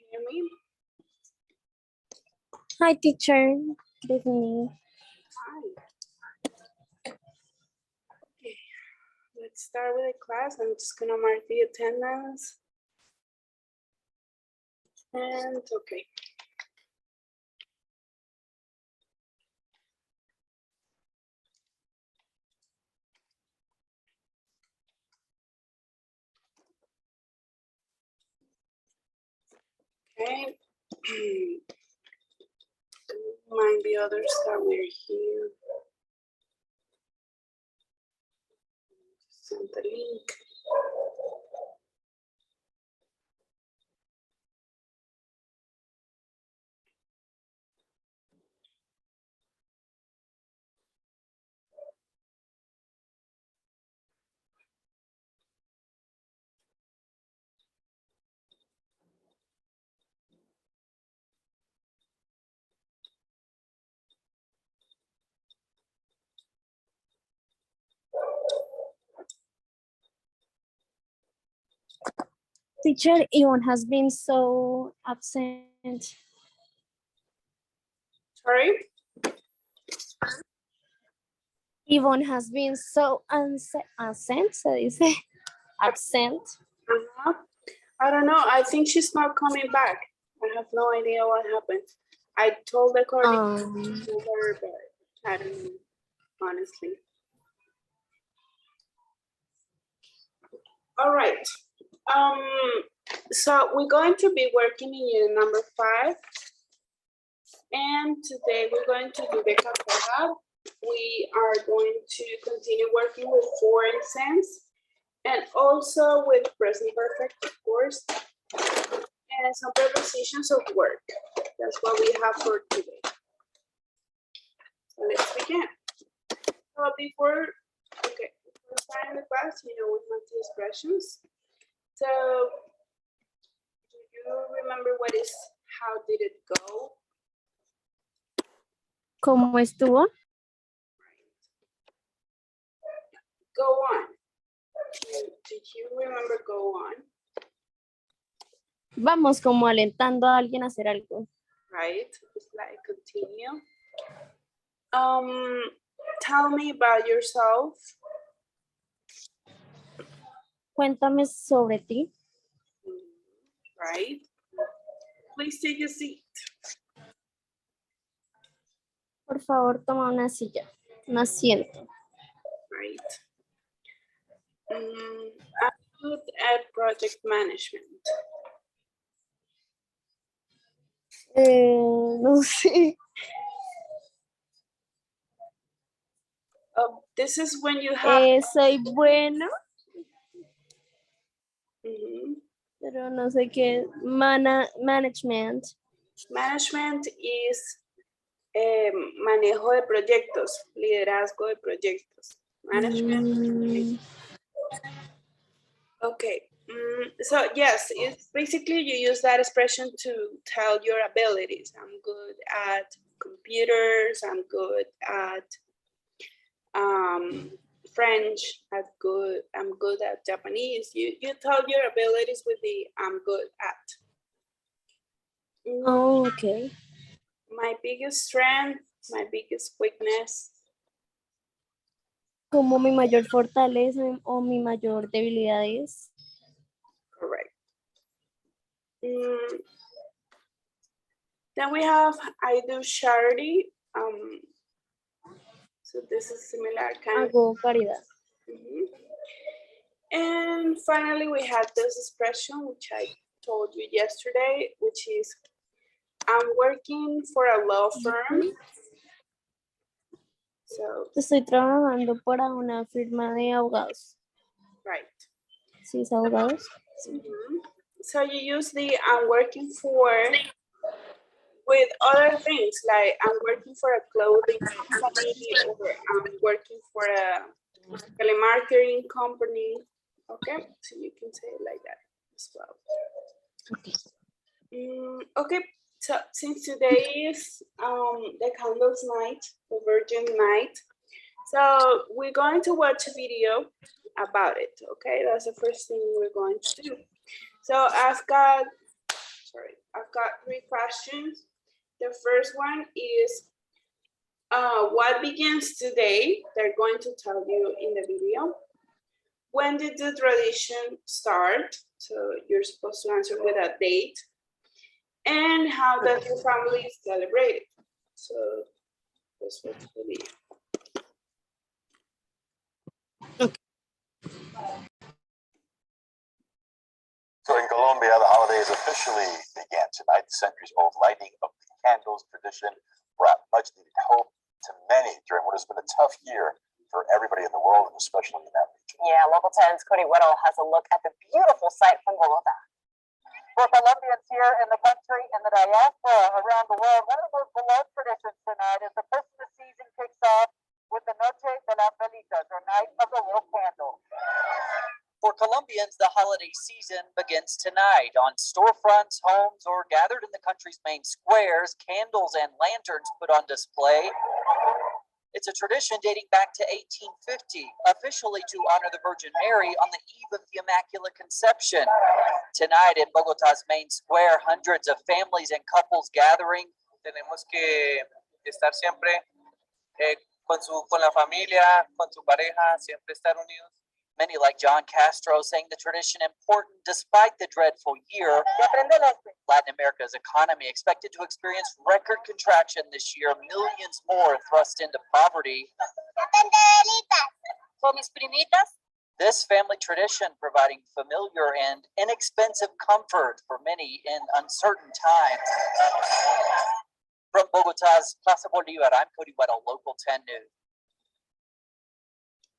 hear me? Hi, teacher. Good evening. Hi. Okay, let's start with the class. I'm just gonna mark the attendance. And okay. Okay. Remind the others that we're here. Send the link. Teacher, Ivan has been so absent. Sorry? Yvonne has been so absent, so you say absent. I don't know. I think she's not coming back. I have no idea what happened. I told the coordinator to her, but I don't know, honestly. All right. So we're going to be working in unit number 5. And today we're going to do the capella. We are going to continue working with foreign sense and also with present perfect, of course, and some prepositions of work. That's what we have for today. So let's begin. So before starting the class, we have the expressions. So do you remember what is how did it go? ¿Cómo estuvo? Go on. Did you remember go on? Vamos como alentando a alguien a hacer algo. Right? It's like continue. Tell me about yourself. Cuéntame sobre ti. Right? Please take a seat. Por favor, toma una silla, un asiento. Right. I'm good at project management. No sé. This is when you have. Soy bueno. Mhm. Pero no sé qué. Management. Management is manejo de proyectos, liderazgo de proyectos. Management. Okay. So yes, it's basically you use that expression to tell your abilities. I'm good at computers. I'm good at French. I'm good at Japanese. You tell your abilities with the I'm good at. Oh, okay. My biggest strength, my biggest weakness. Como mi mayor fortaleza o mi mayor debilidad es. Correct. Then we have I do charity. So this is similar kind Hago caridad. And finally, we had this expression, which I told you yesterday, which is I'm working for a law firm. So, Estoy trabajando para una firma de abogados. right. ¿Sí es abogados? So you use the I'm working for with other things, like I'm working for a clothing company or I'm working for a telemarketing company. Okay, so you can say it like that as well. Okay. Okay, so since today is the candles night, the virgin night, so we're going to watch a video about it. Okay, that's the first thing we're going to do. So I've got sorry, I've got 3 questions. The first one is, what begins today? They're going to tell you in the video. When did the tradition start? So you're supposed to answer with a date. And how does your family celebrate it? So this was the video. So in Colombia, the holidays officially began tonight. The centuries-old lighting of the candles tradition brought much-needed hope to many during what has been a tough year for everybody in the world, and especially in that region. Yeah, Local 10's Cody Whittle has a look at the beautiful sight from Bogota. For Colombians here in the country and the diaspora around the world, one of the most beloved traditions tonight is the Christmas season kicks off with the Noche de las Velitas, or Night of the Little Candle. For Colombians, the holiday season begins tonight. On storefronts, homes, or gathered in the country's main squares, candles and lanterns put on display. It's a tradition dating back to 1850, officially to honor the Virgin Mary on the eve of the Immaculate Conception. Tonight in Bogota's main square, hundreds of families and couples gathering. Tenemos que estar siempre con la familia, con su pareja, siempre estar unidos. Many like John Castro saying the tradition important despite the dreadful year. Latin America's economy expected to experience record contraction this year, millions more thrust into poverty. For mis primitas, This family tradition providing familiar and inexpensive comfort for many in uncertain times. From Bogota's Plaza Bolívar, I'm Cody Weddle, Local 10 News.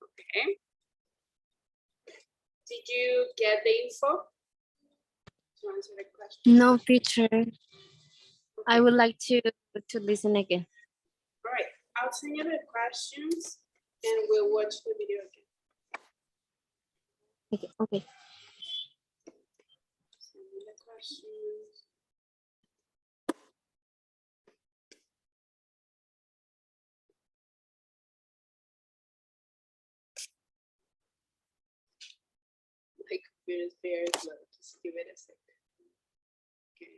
Okay. Did you get the info to answer the question? No, teacher. I would like to listen again. All right, I'll send you the questions and we'll watch the video again. Okay, okay. Send me the questions. My computer is very slow. Just give it a second. Okay.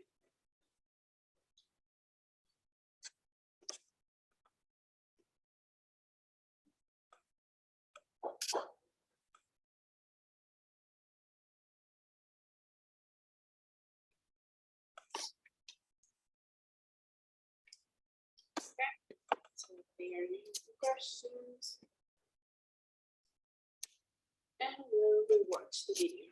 So they are using questions. And we'll rewatch the video.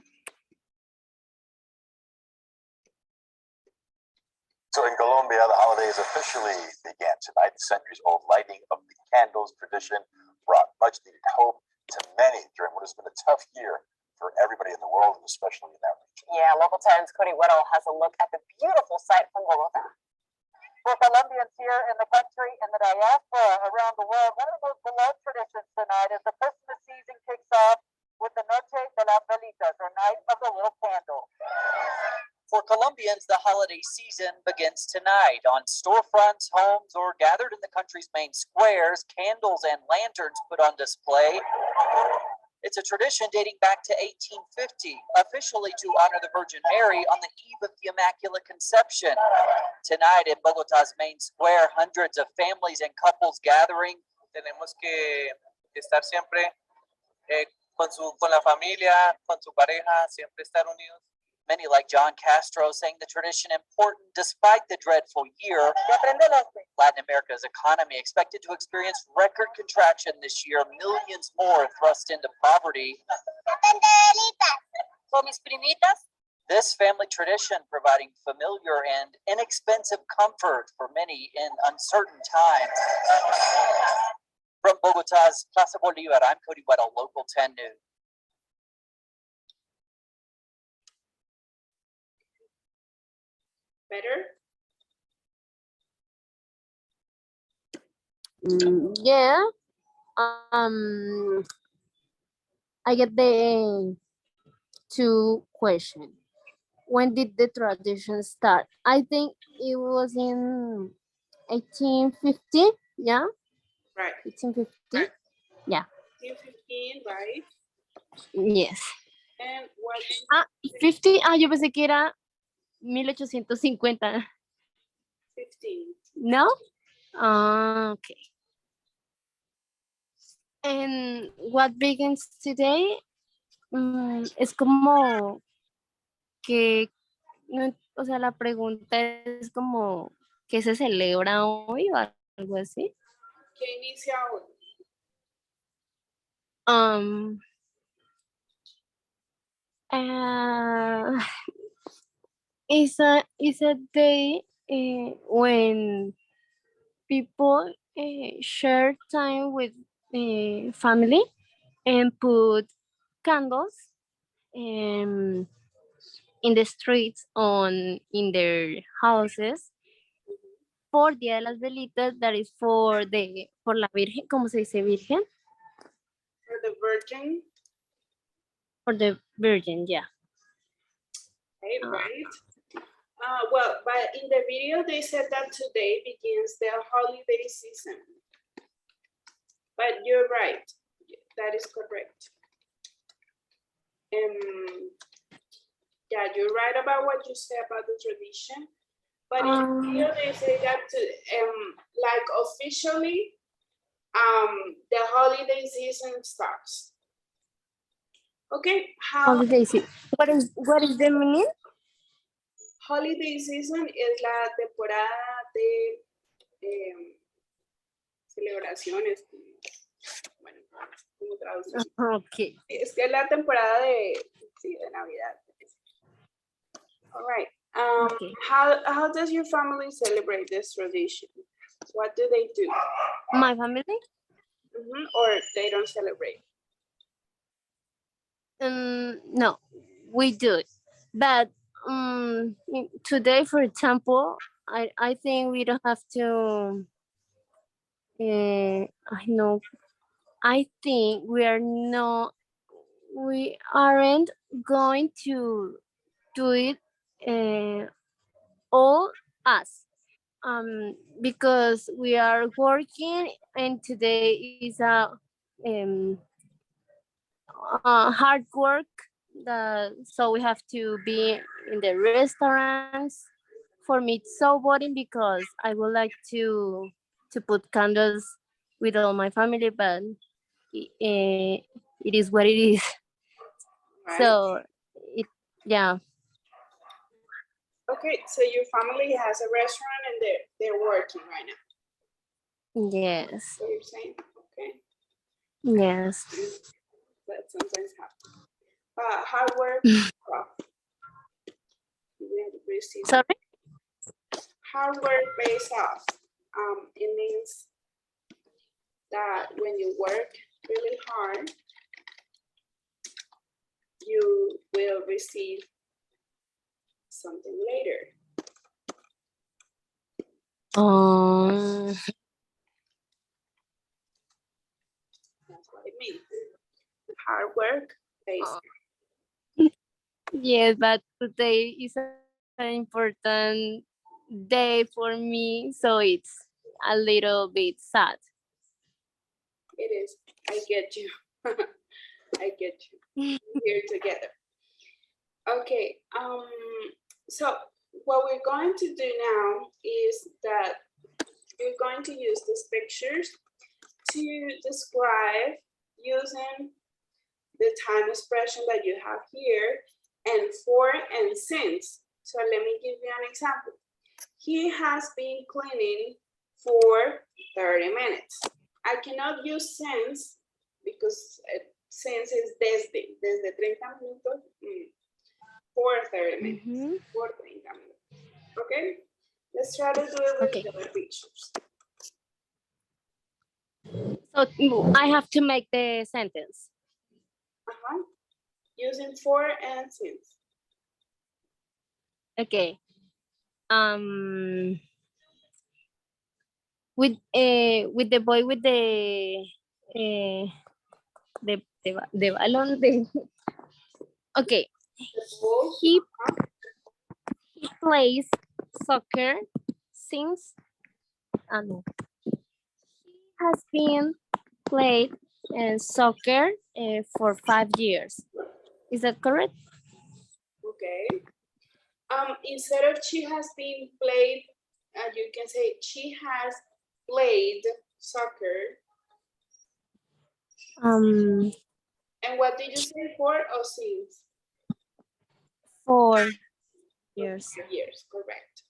So in Colombia, the holidays officially began tonight. The centuries-old lighting of the candles tradition brought much-needed hope to many during what has been a tough year for everybody in the world, and especially in that region. yeah, Local 10's Cody Whittle has a look at the beautiful sight from Bogota. For Colombians here in the country and the diaspora around the world, one of the most beloved traditions tonight is the Christmas season kicks off with the Noche de las Velitas, or Night of the Little Candle. For Colombians, the holiday season begins tonight. On storefronts, homes, or gathered in the country's main squares, candles and lanterns put on display. It's a tradition dating back to 1850, officially to honor the Virgin Mary on the eve of the Immaculate Conception. Tonight in Bogota's main square, hundreds of families and couples gathering. Tenemos que estar siempre con la familia, con su pareja, siempre estar unidos. Many like John Castro saying the tradition important despite the dreadful year. Latin America's economy expected to experience record contraction this year, millions more thrust into poverty. For mis primitas, This family tradition providing familiar and inexpensive comfort for many in uncertain times. From Bogota's Plaza Bolívar, I'm Cody Weddle, Local 10 News. Better? Yeah. I get the 2 question. When did the tradition start? I think it was in 1850. Yeah, Right. 1850. Right. Yeah. 15, right? Yes. And what? 50. Yo pensé que era 1850. 15. No? Okay. And what begins today? Es como que, o sea, la pregunta es como, ¿qué se celebra hoy o algo así? ¿Qué inicia hoy? Um, uh, it's a day when people share time with family and put candles in the streets in their houses por Día de las Velitas, that is por la Virgen, ¿cómo se dice Virgen? For the Virgin. For the Virgin, yeah. Okay, right. Well, but in the video, they said that today begins the holiday season. But you're right. That is correct. Yeah, you're right about what you said about the tradition. But in the video, they say that like officially, the holiday season starts. Okay, Holiday season. What is the meaning? Holiday season es la temporada de celebraciones. Bueno, ¿cómo traducir? Okay. Es que es la temporada de Navidad. All right. Okay. How does your family celebrate this tradition? What do they do? My family? Or they don't celebrate? No, we do it. But today, for example, I think we don't have to. I think we aren't going to do it all us. Because we are working and today is hard work, so we have to be in the restaurants. For me, it's so boring because I would like to put candles with all my family, but it is what it is. Right. So yeah. Okay, so your family has a restaurant and they're working right now. Yes. So you're saying, okay, Yes. that sometimes happens. Hard work. Sorry? Hard work pays off. It means that when you work really hard, you will receive something later. That's what it means. Hard work pays off. Yes, but today is an important day for me, so it's a little bit sad. It is. I get you. I get you. We're here together. Okay. So what we're going to do now is that we're going to use these pictures to describe using the time expression that you have here and for and since. So let me give you an example. He has been cleaning for 30 minutes. I cannot use since because since is desde 30 minutos for 30 minutes. For 30 minutes. Okay? Let's try to do it with the other pictures. So I have to make the sentence. Using for and since. Okay. With the boy with the balón. Okay. He plays soccer since he has been played soccer for 5 years. Is that correct? Okay. Instead of she has been played, you can say she has played soccer. And what did you say, for or since? 4 years. Years, correct.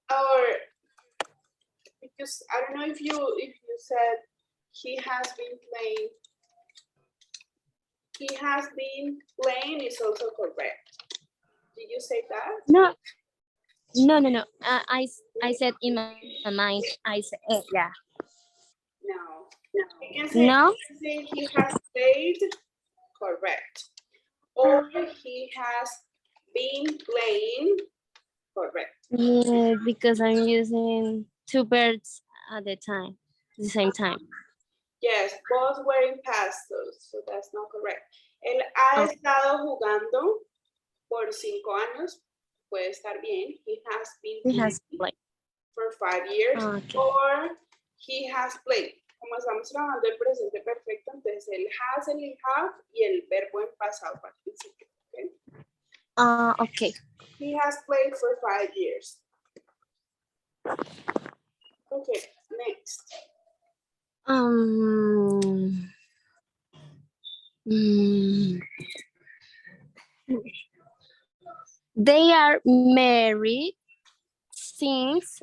Or because I don't know if you said he has been playing. He has been playing is also correct. Did you say that? No. I said in my mind. I said yeah. No. You can say, No. say he has played, correct. Or he has been playing, correct. Yeah, because I'm using 2 birds at the same time. Yes, both were in past, so that's not correct. Él ha estado jugando por 5 años, puede estar bien. He has been He playing has played. for 5 years, Okay. or he has played. Como estamos trabajando el presente perfecto, entonces el has, el have y el verbo en pasado participio. Okay. Okay. He has played for 5 years. Okay, next. They are married since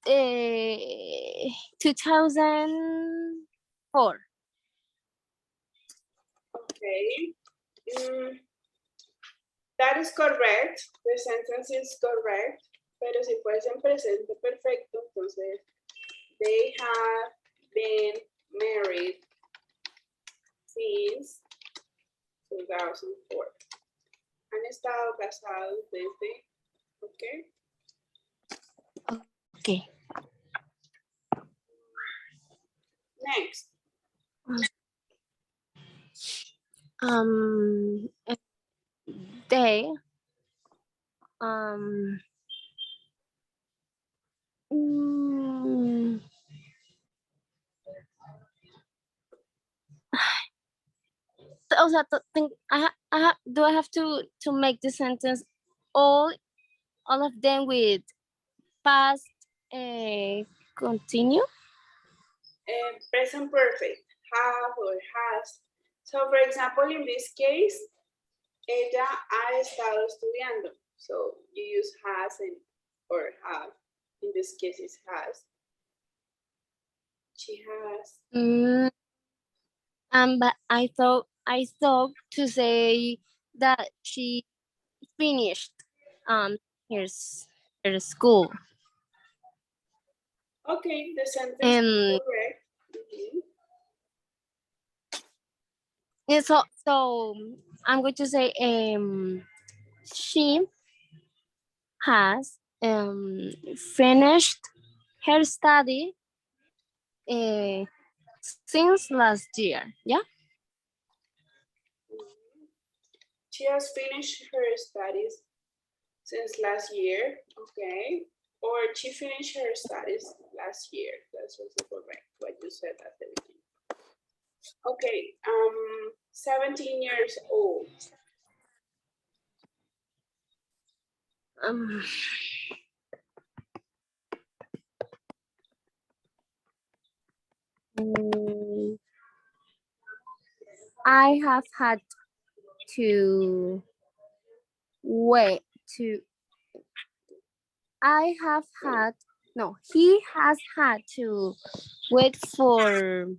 2004. Okay. That is correct. The sentence is correct. Pero si fuese en presente perfecto, entonces they have been married since 2004. Han estado casados desde, okay. Okay. Next. They o sea, do I have to make the sentence all of them with past continue? Present perfect, have or has. So for example, in this case, ella ha estado estudiando. So you use has and or have. In this case, it's has. She has. But I thought to say that she finished her school. Okay, the sentence is correct. Yeah, so I'm going to say she has finished her study since last year. Yeah. She has finished her studies since last year. Okay. Or she finished her studies last year. That's also correct. What you said at the beginning. Okay. 17 years old. I have had to wait to. He has had to wait for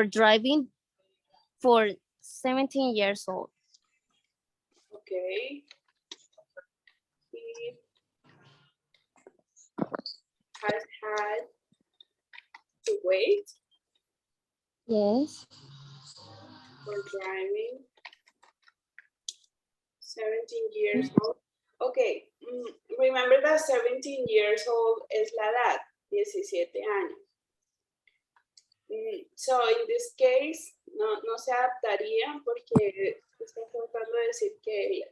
driving for 17 years old. Okay. He has had to wait. Yes. For driving. 17 years old. Okay. Remember that 17 years old es la edad, 17 años. So in this case, no se adaptaría porque está tratando de decir que él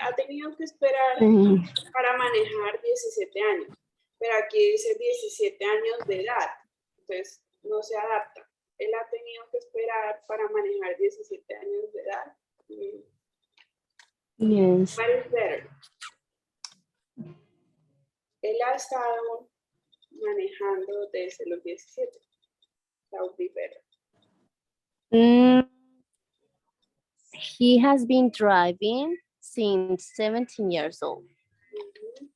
ha tenido que esperar para manejar 17 años. Pero aquí dice 17 años de edad. Entonces, no se adapta. Él ha tenido que esperar para manejar 17 años de edad. Yes. What is better? Él ha estado manejando desde los 17. That would be better. Mm, he has been driving since 17 years old. Mhm.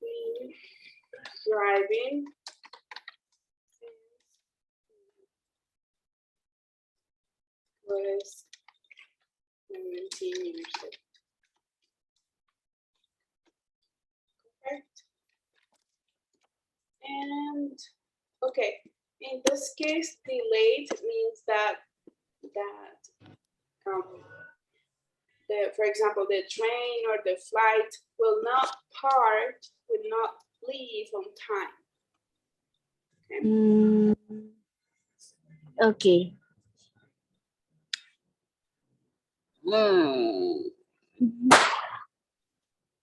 Been driving was 17 years old. Correct. And okay, in this case, delayed means that um, for example, the train or the flight will not leave on time. Mm, okay.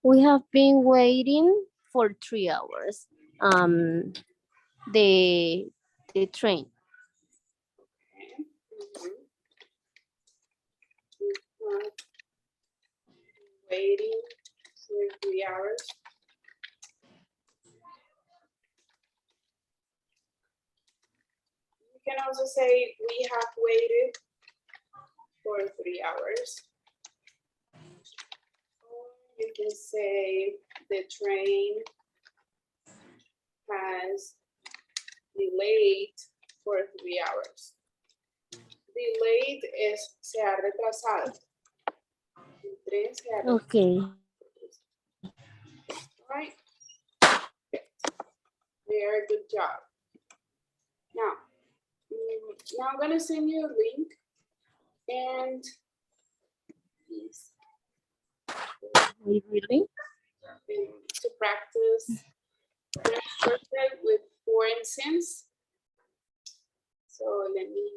We have been waiting for 3 hours. The train. Okay. Mhm. Uh, Waiting for 3 hours. You can also say we have waited for 3 hours. Or you can say the train has delayed for 3 hours. Delayed es se ha retrasado. El tren se ha retrasado. Okay. Right? Very good job. Now, now I'm gonna send you a link and please Really? to practice perfect with foreign sense. So let me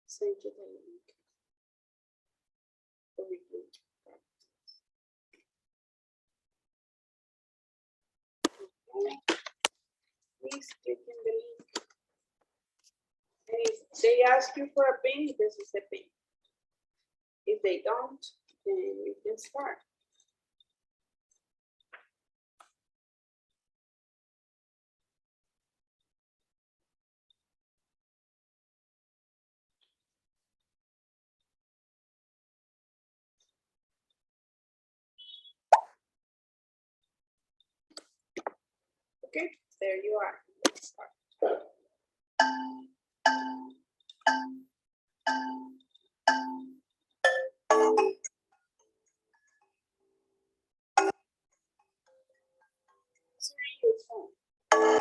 send you the link. So we can practice. Okay. Please click in the link. And if they ask you for a pin, this is the pin. If they don't, then you can start. Okay, there you are. Let's start. Sorry, your phone.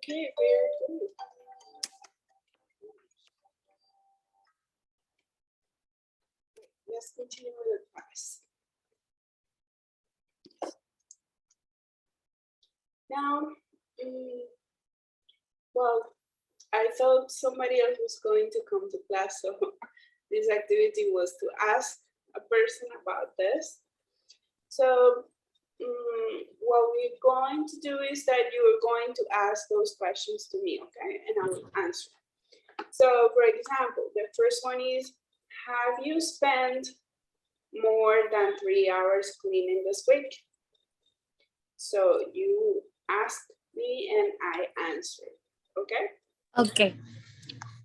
Okay, very good. Let's continue with the class. Now, well, I thought somebody else was going to come to class, so this activity was to ask a person about this. So what we're going to do is that you are going to ask those questions to me, okay? And I will answer. So for example, the first one is, have you spent more than 3 hours cleaning this week? So you ask me and I answer, okay? Okay.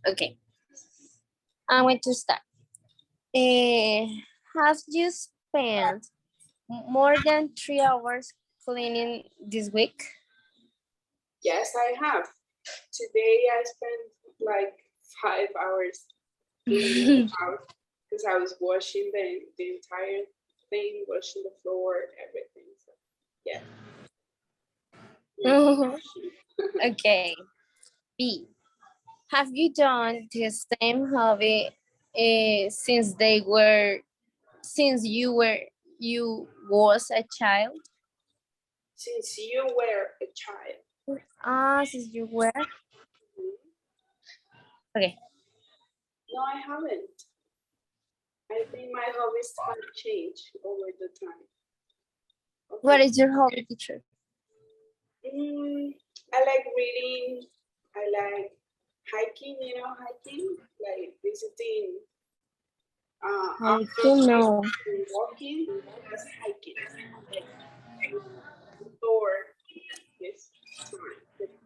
Okay. I'm going to start. Have you spent more than 3 hours cleaning this week? Yes, I have. Today I spent like 5 hours cleaning the house because I was washing the entire thing, washing the floor, everything. So yeah. Okay. B. Have you done the same hobby since you was a child? Since you were a child. Since you were. Mhm. Okay. No, I haven't. I think my hobbies have changed over the time. Okay. What is your hobby, teacher? I like reading. I like hiking, hiking, like visiting I outdoor don't places know. and walking. That's hiking. Like outdoor this time.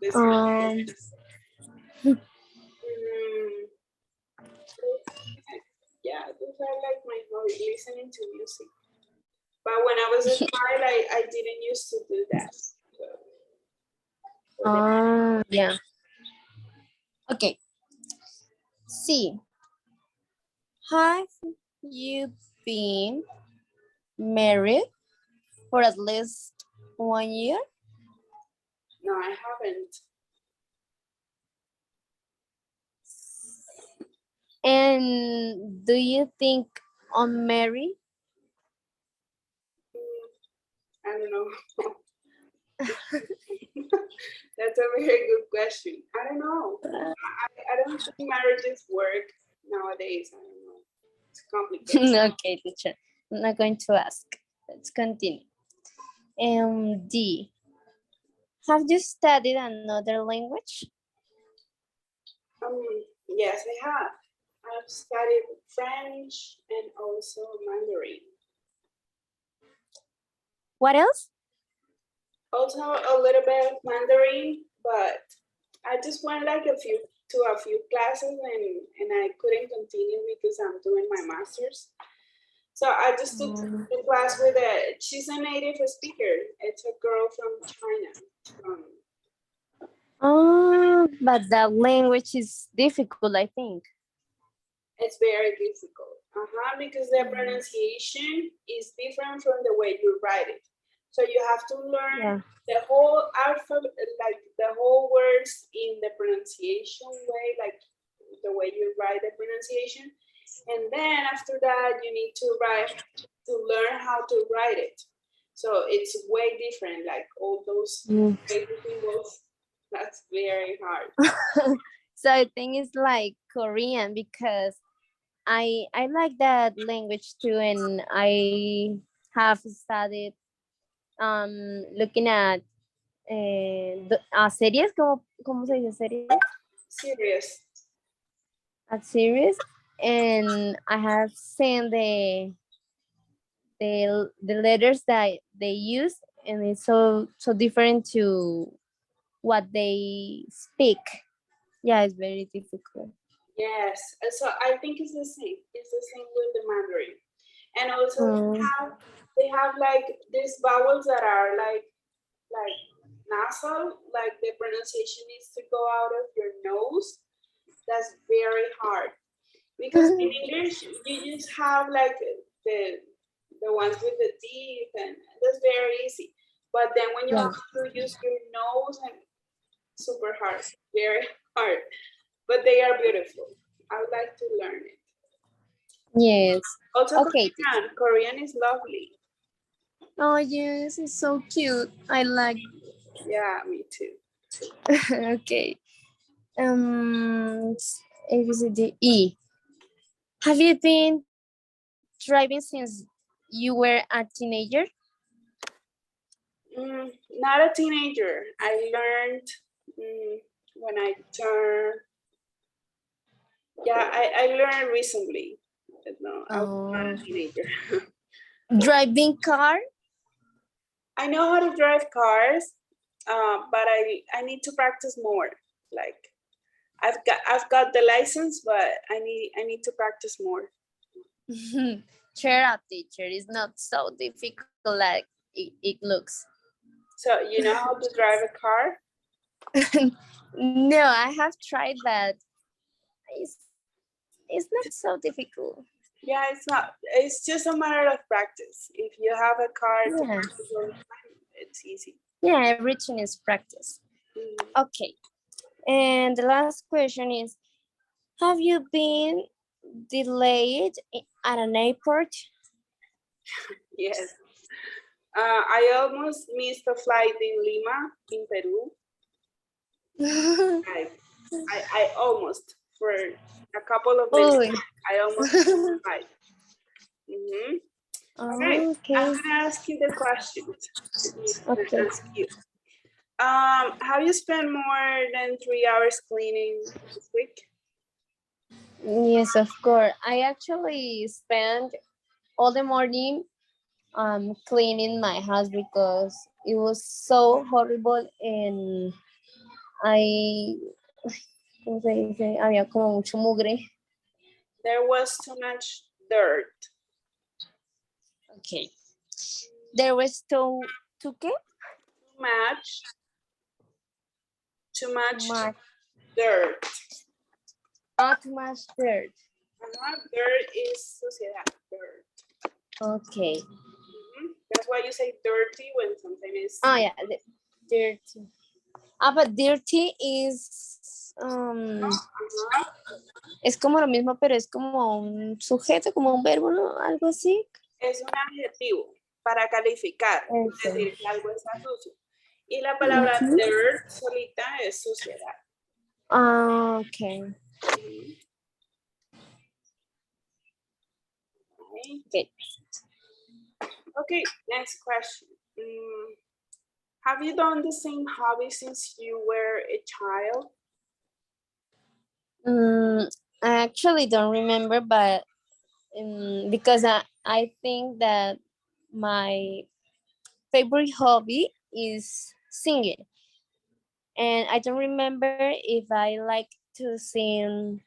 This Um, Mm, yeah, those are like my hobby, listening to music. But when I was a child, I didn't used to do that. So, yeah. Okay. C. Have you been married for at least 1 year? no, I haven't. And do you think I'm married? I don't know. That's a very good question. I don't know. I don't think marriages work nowadays. I don't know. It's complicated. Okay, teacher. I'm not going to ask. Let's continue. D. Have you studied another language? Yes, I have. I've studied French and also Mandarin. What else? Also a little bit of Mandarin, but I just went like a few classes and I couldn't continue because I'm doing my master's. So I just took the class with she's a native speaker. It's a girl from China. But that language is difficult, I think. It's very difficult. Because the pronunciation is different from the way you write it. So you have to learn the whole alphabet, like the whole words in the pronunciation way, like the way you write the pronunciation. And then after that, you need to learn how to write it. So it's way different, like all those basic symbols. That's very hard. So I think it's like Korean because I like that language too, and I have studied looking at series, ¿cómo se dice series? Serious. At series, and I have seen the letters that they use, and it's so different to what they speak. Yeah, it's very difficult. Yes, so I think it's the same. It's the same with the Mandarin, and also they have like these vowels that are like nasal, like the pronunciation needs to go out of your nose. That's very hard because in English you just have like the ones with the teeth, and that's very easy. But then when you have to use your nose, and super hard, very hard, but they are beautiful. I would like to learn it. Yes. Also, Okay. Korean. Korean is lovely. Oh, yes, it's so cute. I like. Yeah, me too. Okay. A, B, C, D, E. Have you been driving since you were a teenager? Not a teenager. I learned when I turned. Yeah, I learned recently. But no, I was not a teenager. Driving car? I know how to drive cars, but I need to practice more. Like I've got the license, but I need to practice more. Cheer up, teacher. It's not so difficult like it looks. So you know how to drive a car? No, I have tried that. It's not so difficult. Yeah, it's not. It's just a matter of practice. If you have a car to Yeah. practice all the time, it's easy. Yeah, everything is practice. Okay. And the last question is, have you been delayed at an airport? Yes. I almost missed a flight in Lima, in Peru. I almost, for a couple of minutes, I almost missed the flight. Okay, Okay. I'm gonna ask you the questions. Okay. Ask you. Have you spent more than 3 hours cleaning this week? Yes, of course. I actually spent all the morning cleaning my house because it was so horrible and I ¿cómo se dice? Había como mucho mugre. There was too much dirt. Okay. There was too ¿qué? Too much dirt. Not too much dirt. Dirt is suciedad. Dirt. Okay. That's why you say dirty when something is. Oh yeah, dirty. But dirty is es como lo mismo, pero es como un sujeto, como un verbo, ¿no? Algo así. Es un adjetivo para calificar, es decir, que algo está sucio. Y la palabra dirt solita es suciedad. Okay. Okay. Okay, next question. Have you done the same hobby since you were a child? I actually don't remember, but because I think that my favorite hobby is singing. And I don't remember if I like to sing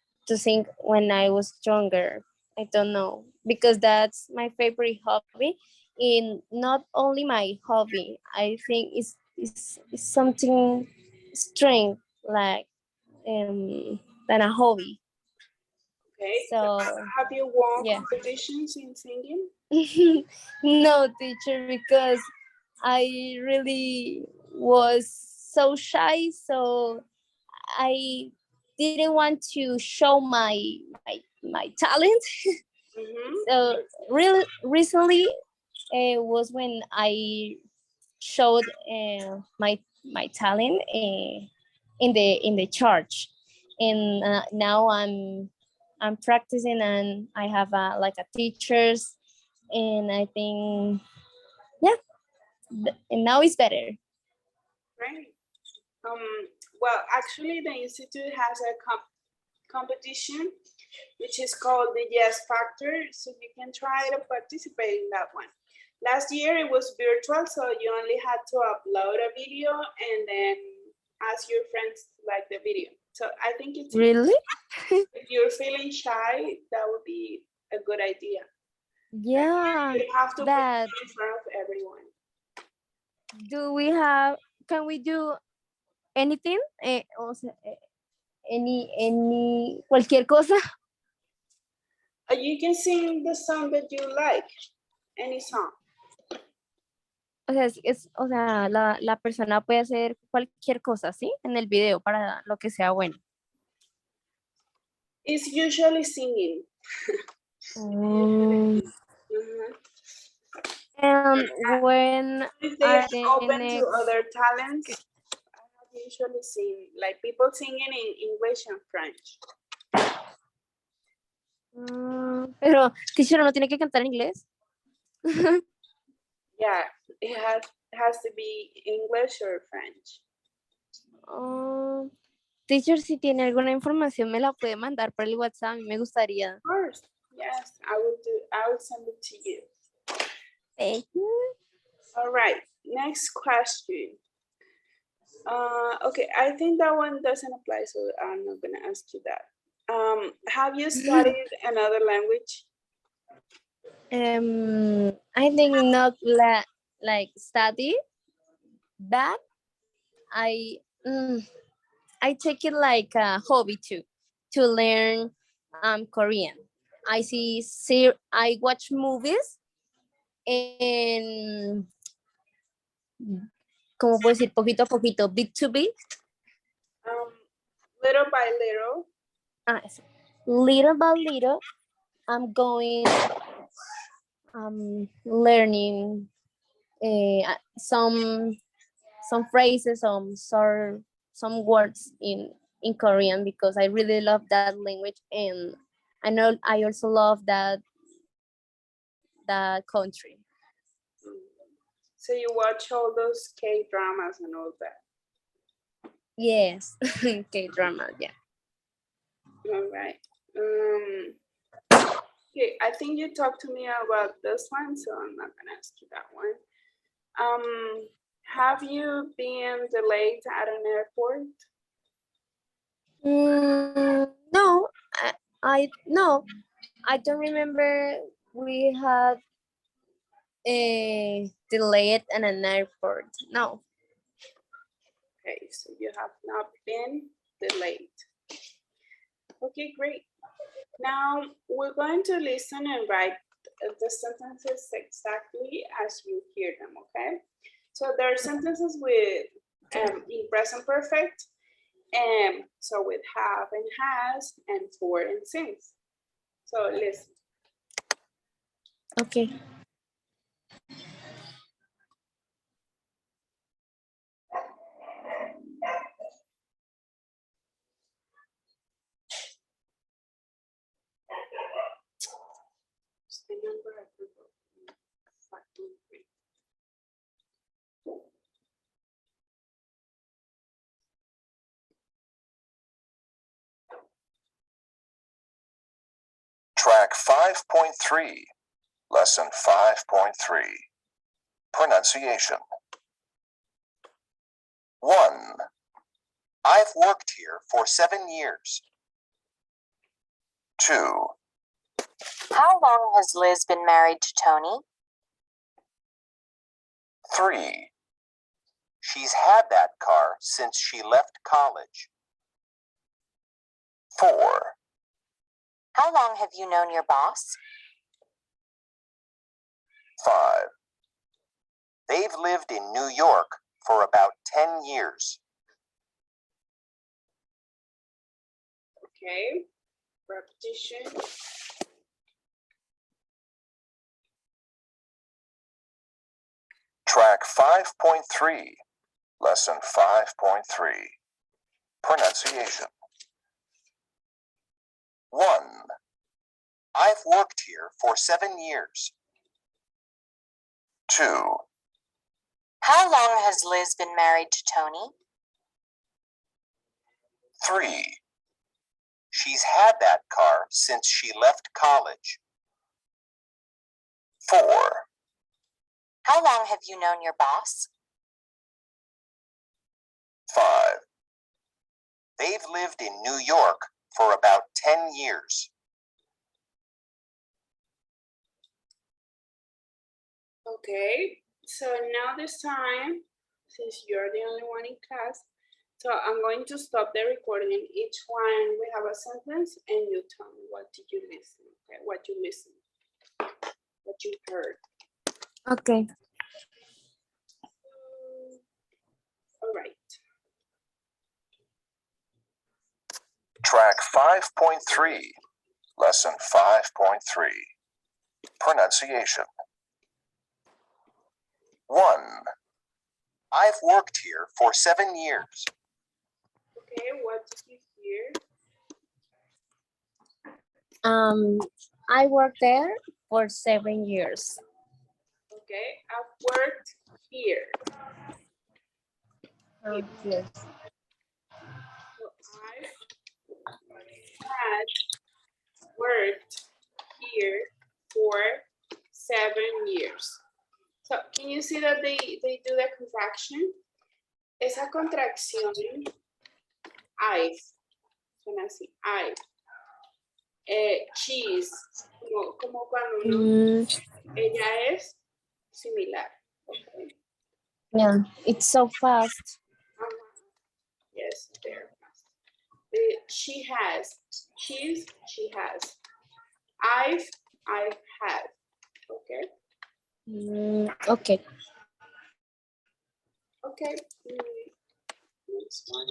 when I was younger. I don't know, because that's my favorite hobby. In not only my hobby, I think it's something strange like than a hobby. Okay. So have you won yeah. competitions in singing? No, teacher, because I really was so shy, so I didn't want to show my talent. So really recently was when I showed my talent in the church, and now I'm practicing and I have like a teachers, and I think and now it's better. Great. Well, actually, the institute has a competition, which is called the Yes Factor, so you can try to participate in that one. Last year it was virtual, so you only had to upload a video and then ask your friends to like the video. So I think it's really. If you're feeling shy, that would be a good idea. Yeah, you have to that in front of everyone. Can we do anything? Any cualquier cosa. You can sing the song that you like, any song. O sea, o sea, la persona puede hacer cualquier cosa, ¿sí? En el video para lo que sea bueno. It's usually singing. Mm, Mhm. and when If they are are the open to next? other talents, I have usually seen like people singing in English and French. Pero, teacher, ¿no tiene que cantar en inglés? Yeah, it has to be English or French. Oh, teacher, si tiene alguna información, me la puede mandar por el WhatsApp. Me gustaría. Of course, yes, I will send it to you. Thank you. All right, next question. Okay, I think that one doesn't apply, so I'm not gonna ask you that. Have you studied another language? I think not like study, but I I take it like a hobby too, to learn Korean. I watch movies and ¿cómo puedo decir? Poquito a poquito, bit to bit. Little by little. Little by little, I'm going learning some phrases, some words in Korean because I really love that language, and I know I also love that country. So you watch all those K-dramas and all that. Yes, K-drama, yeah. All right. Okay, I think you talked to me about this one, so I'm not gonna ask you that one. Have you been delayed at an airport? No, no, I don't remember we had a delayed at an airport. No. Okay, so you have not been delayed. Okay, great. Now we're going to listen and write the sentences exactly as you hear them, okay? So there are sentences with in present perfect, and so with have and has, and for and since. So listen. Okay. The number I forgot. 523. Track 5.3, Lesson 5.3, Pronunciation. 1. I've worked here for 7 years. 2. How long has Liz been married to Tony? 3. She's had that car since she left college. 4. How long have you known your boss? 5. They've lived in New York for about 10 years. Okay, repetition. Track 5.3, Lesson 5.3, Pronunciation. 1. I've worked here for 7 years. 2. How long has Liz been married to Tony? 3. She's had that car since she left college. 4. How long have you known your boss? 5. They've lived in New York for about 10 years. Okay, so now this time, since you're the only one in class, so I'm going to stop the recording. Each one we have a sentence, and you tell me what did you listen, okay? What you listened, what you heard. Okay. Track 5.3, Lesson 5.3, Pronunciation. 1. I've worked here for 7 years. Okay, what did you hear? I worked there for 7 years. Okay, I've worked here. Yes. So I had worked here for 7 years. So can you see that they do the contraction? Esa contracción, I've, suena así, I've. Cheese, como cuando uno, ella es similar. Okay. Yeah, it's so fast. Yes, very fast. She has, she's, she has. I have. Okay. Okay. Okay. Next one.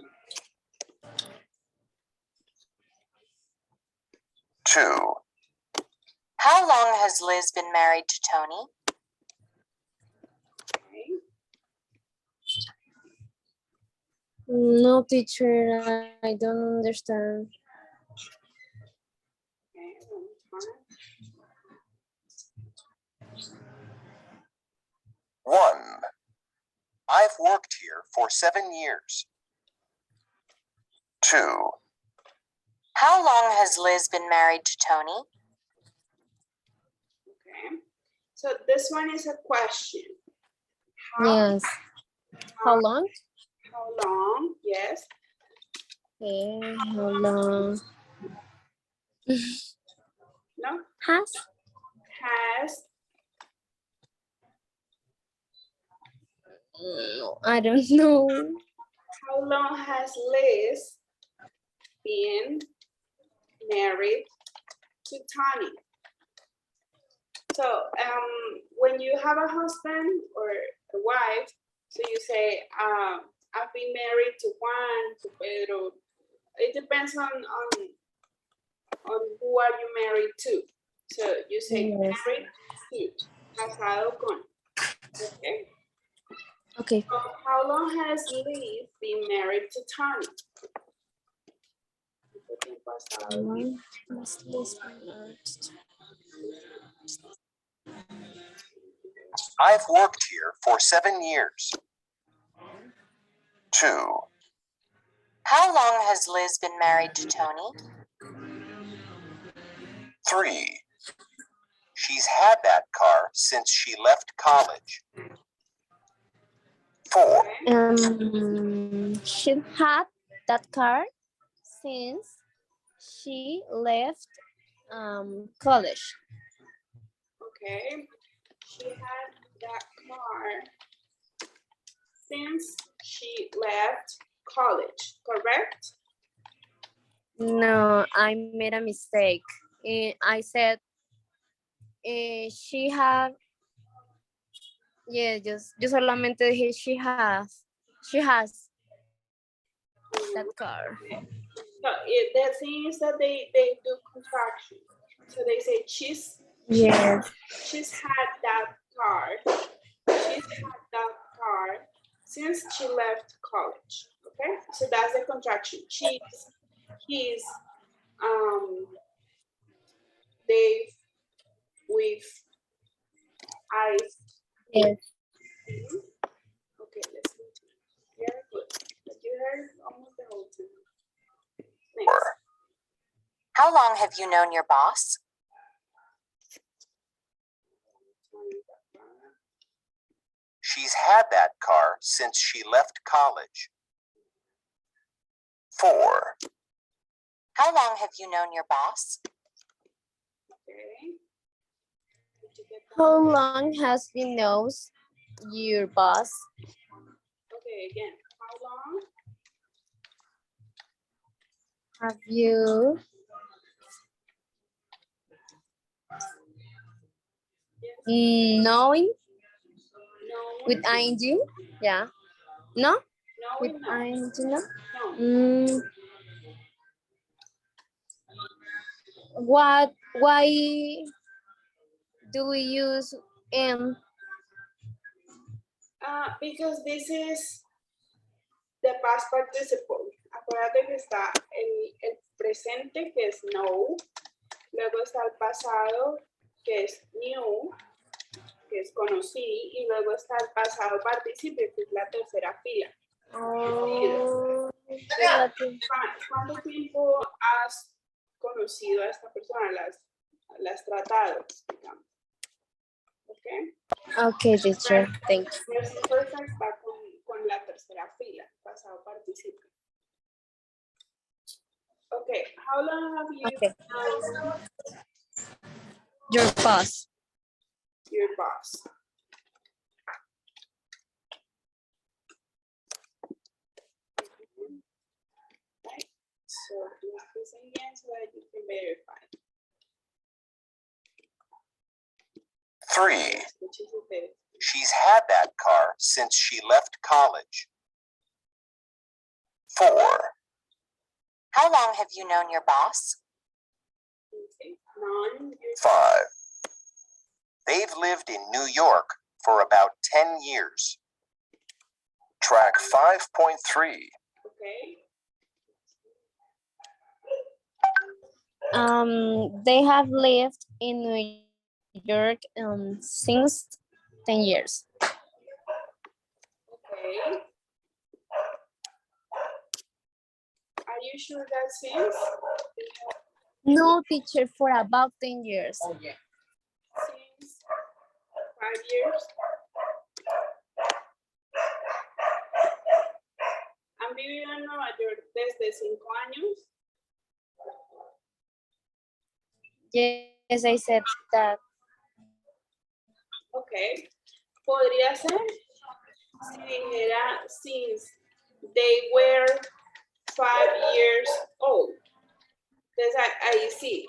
2. How long has Liz been married to Tony? Okay. No, teacher, I don't understand. Okay, one time. 1. I've worked here for 7 years. 2. How long has Liz been married to Tony? Okay. So this one is a question. How, Yes. How long? how long? Yes. Okay, how long No. has? Has, No, I don't know. how long has Liz been married to Tony? So when you have a husband or a wife, so you say, I've been married to Juan, to Pedro. It depends on who are you married to. So you say Yes. married to, casado con. Okay. Okay. So how long has Liz been married to Tony? I've worked here for 7 years. 2. How long has Liz been married to Tony? 3. She's had that car since she left college. 4. She had that car since she left college. Okay. She had that car since she left college, correct? No, I made a mistake. I said she had. Yeah, yo solamente dije she has that car. So the thing is that they do contraction. So they say she's Yes. had that car. She's had that car since she left college. Okay, so that's the contraction. She's, he's, they've, we've, I've. Yes. Okay, let's continue. Very good. But you heard almost the whole time. Next. How long have you known your boss? She's had that car since she left college. 4. How long have you known your boss? Okay. Did you get that? How long has been knows your boss? Okay, again. How long? Have you knowing No. with ing? Yeah. No? No, With no. ing, no? No. Why do we use Because this is the past participle. Acuérdate que está el presente, que es know, luego está el pasado, que es knew, que es conocí, y luego está el pasado participio, que es la tercera fila. ¿Cuánto tiempo has conocido a esta persona? Las tratado, digamos. ¿Ok? Okay, teacher, thank you. Present perfect va con la tercera fila, pasado participio. Okay, how long have you Okay. known Your boss. your boss? Right, so do this again so that you can verify. 3. Which is a bit. She's had that car since she left college. 4. How long have you known your boss? Okay, non. 5. They've lived in New York for about 10 years. Track 5.3. Okay. They have lived in New York since 10 years. Okay. Are you sure that's since? No, teacher, for about 10 years. Since 5 years? ¿Han vivido en Nueva York desde 5 años? Yes, I said that. Ok. Podría ser si dijera since they were 5 years old. Entonces ahí sí,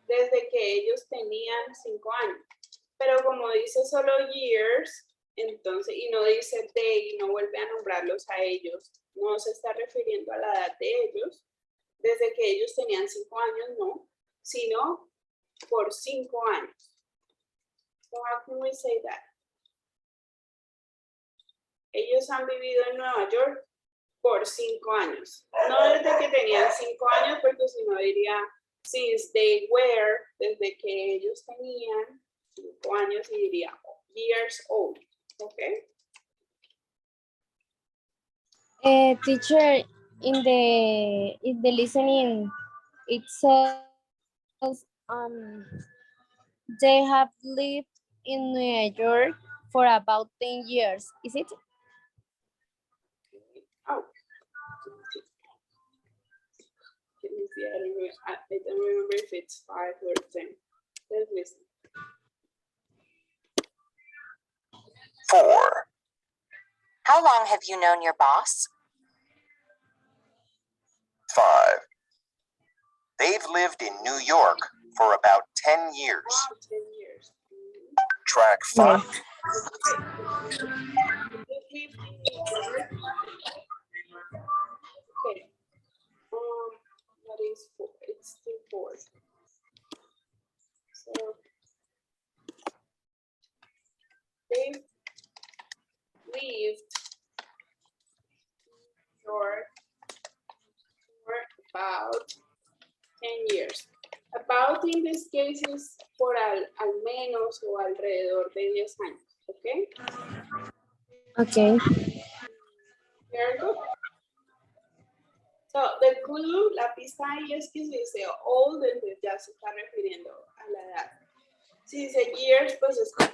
desde que ellos tenían 5 años. Pero como dice solo years, entonces, y no dice they, y no vuelve a nombrarlos a ellos, no se está refiriendo a la edad de ellos, desde que ellos tenían 5 años, no, sino por 5 años. So how can we say that? Ellos han vivido en Nueva York por 5 años. No desde que tenían 5 años, porque si no diría since they were, desde que ellos tenían 5 años, y diría years old. ¿Ok? Teacher, in the listening, it says they have lived in New York for about 10 years. Is it? Oh. Let me see. I don't remember if it's 5 or 10. Let's listen. 4. How long have you known your boss? 5. They've lived in New York for about 10 years. Wow, 10 years. Track 5. They lived in New York. Okay. What is 4? It's still 4. So they lived in New York for about 10 years. About in this case is por al menos o alrededor de 10 años. Okay? Okay. Very good. So, the clue, la pista ahí es que si dice old, entonces ya se está refiriendo a la edad. Si dice years, pues es como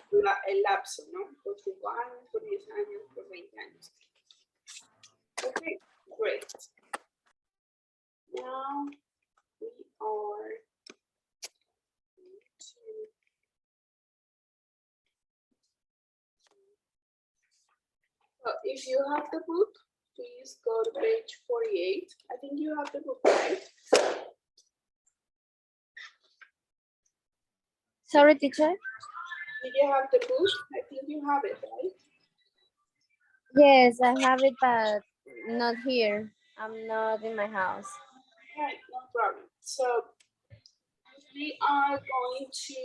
el lapso, ¿no? Por 5 años, por 10 años, por 20 años. Okay, great. Now, we are so if you have the book, please go to page 48. I think you have the book, right? Sorry, teacher. Did you have the book? I think you have it, right? Yes, I have it, but not here. I'm not in my house. Right, no problem. So, are going to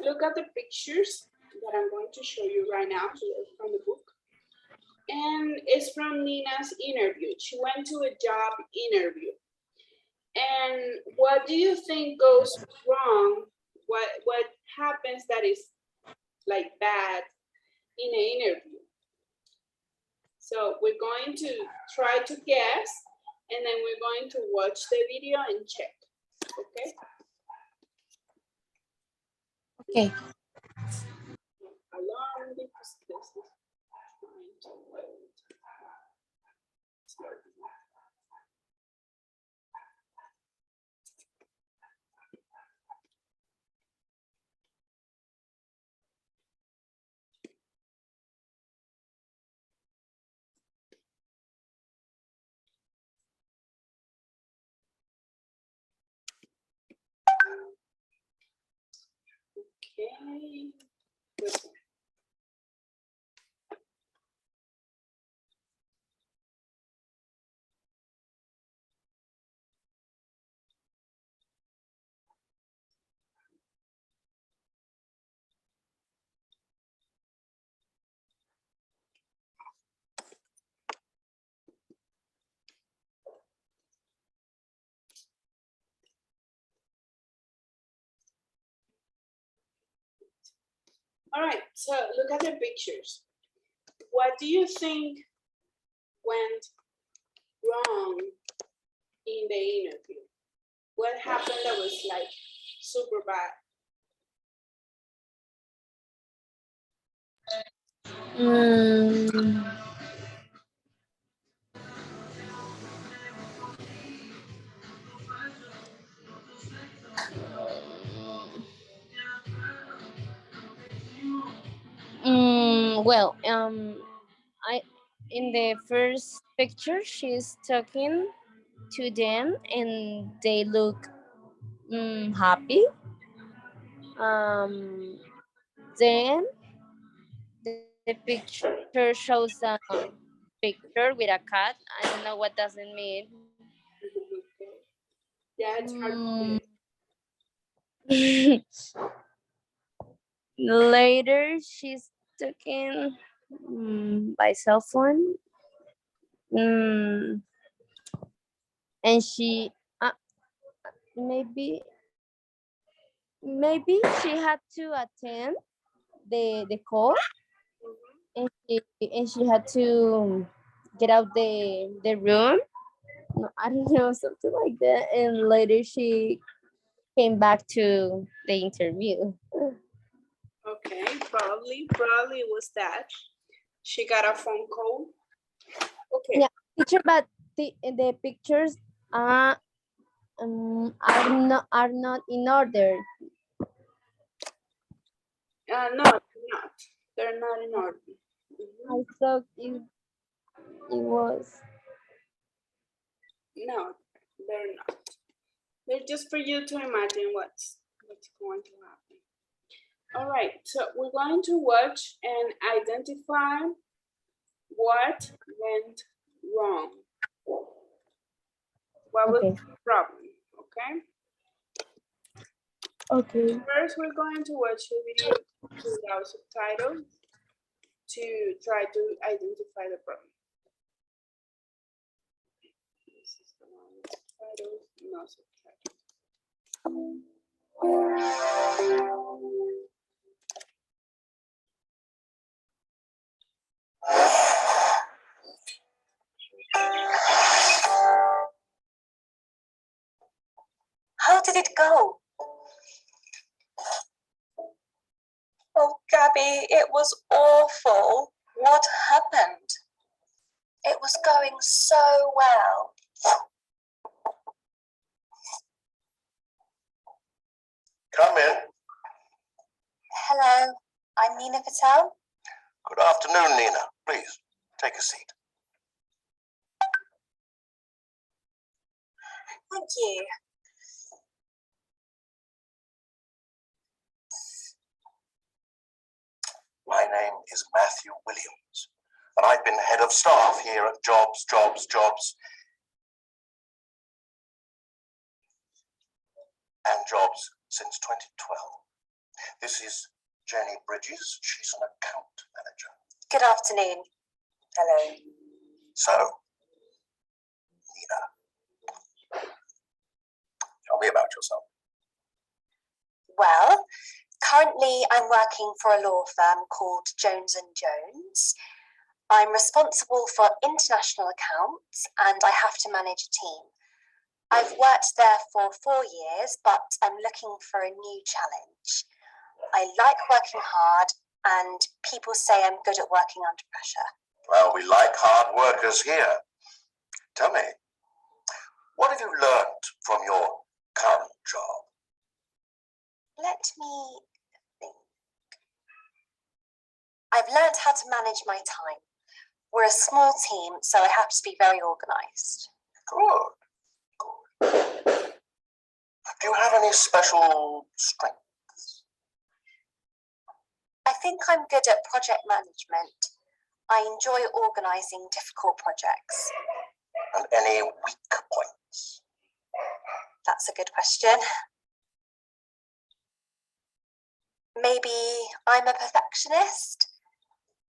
look at the pictures that I'm going to show you right now from the book. And it's from Nina's interview. She went to a job interview. And what do you think goes wrong? What happens that is like bad in an interview? So we're going to try to guess, and then we're going to watch the video and check, okay? Okay. Alarm because this is trying to load. Slow down. Okay. Good. All right, so look at the pictures. What do you think went wrong in the interview? What happened that was like super bad? Mm, well, I in the first picture she's talking to them and they look happy. Then the picture shows a picture with a cat. I don't know what does it mean. Okay. Yeah, it's hard to Mm, say. Later, she's talking by cell phone. And she maybe she had to attend the call, and she had to get out the room. No, I don't know, something like that. And later she came back to the interview. Okay, probably it was that. She got a phone call. Okay. Yeah, teacher, but the pictures are not in order. No, they're not. They're not in order. I thought it was. No, they're not. They're just for you to imagine what's going to happen. All right, so we're going to watch and identify what went wrong. What was Okay. the problem, okay? Okay. First, we're going to watch the video without subtitles to try to identify the problem. This is the one with subtitles, no subtitles. How did it go? Oh, Gabby, it was awful. What happened? It was going so well. Come in. Hello, I'm Nina Patel. Good afternoon, Nina. Please, take a seat. Thank you. My name is Matthew Williams, and I've been head of staff here at Jobs. jobs since 2012. This is Jenny Bridges. She's an account manager. Good afternoon. Hello. So, Nina, tell me about yourself. Well, currently I'm working for a law firm called Jones and Jones. I'm responsible for international accounts and I have to manage a team. I've worked there for 4 years, but I'm looking for a new challenge. I like working hard and people say I'm good at working under pressure. Well, we like hard workers here. Tell me, what have you learned from your current job? Let me think. I've learned how to manage my time. We're a small team, so I have to be very organised. Good. Do you have any special strengths? I think I'm good at project management. I enjoy organising difficult projects. And any weak points? That's a good question. Maybe I'm a perfectionist.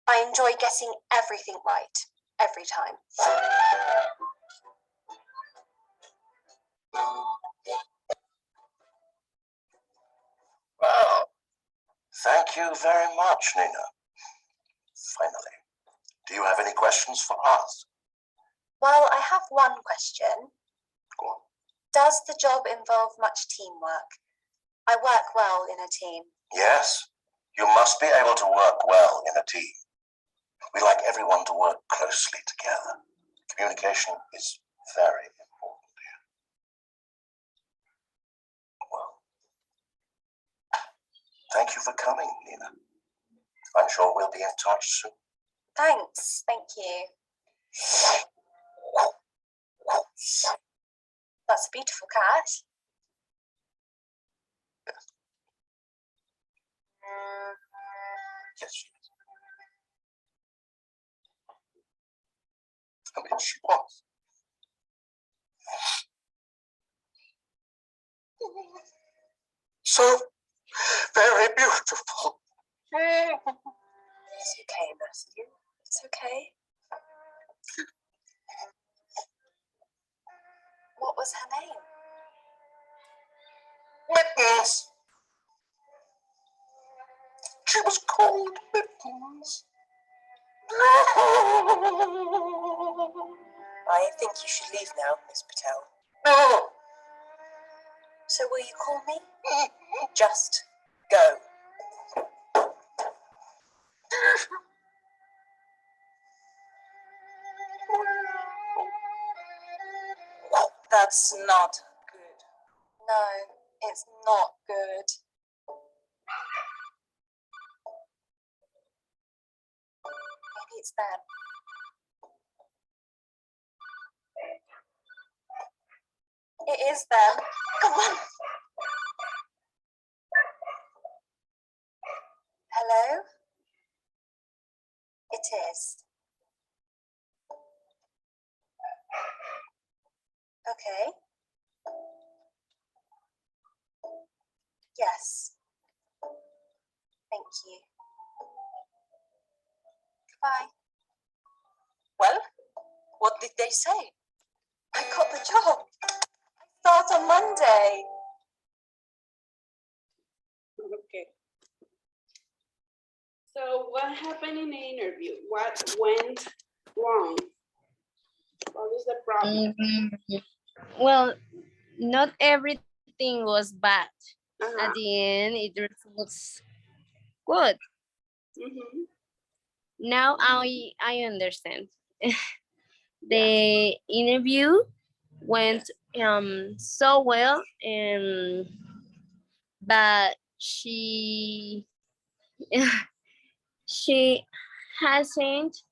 I enjoy getting everything right every time. Well, thank you very much, Nina. Finally, do you have any questions for us? Well, I have one question. Go on. Does the job involve much teamwork? I work well in a team. Yes, you must be able to work well in a team. We like everyone to work closely together. Communication is very important here. Well, thank you for coming, Nina. I'm sure we'll be in touch soon. Thanks. Thank you. That's a beautiful cat. Yes, she is. I mean, she was. So very beautiful. It's okay, Matthew. It's okay. What was her name? Mittens. She was called Mittens. I think you should leave now, Miss Patel. No. So will you call me? Just go. That's not good. No, it's not good. Maybe it's them. It is them. Come on. Hello? It is. Okay. Yes. Thank you. Goodbye. Well, what did they say? I got the job. I start on Monday. Okay. So what happened in the interview? What went wrong? What was the problem? Well, not everything was bad. Uh-huh. At the end, it was good. Mhm. Now I understand. The interview went so well, but she she hasn't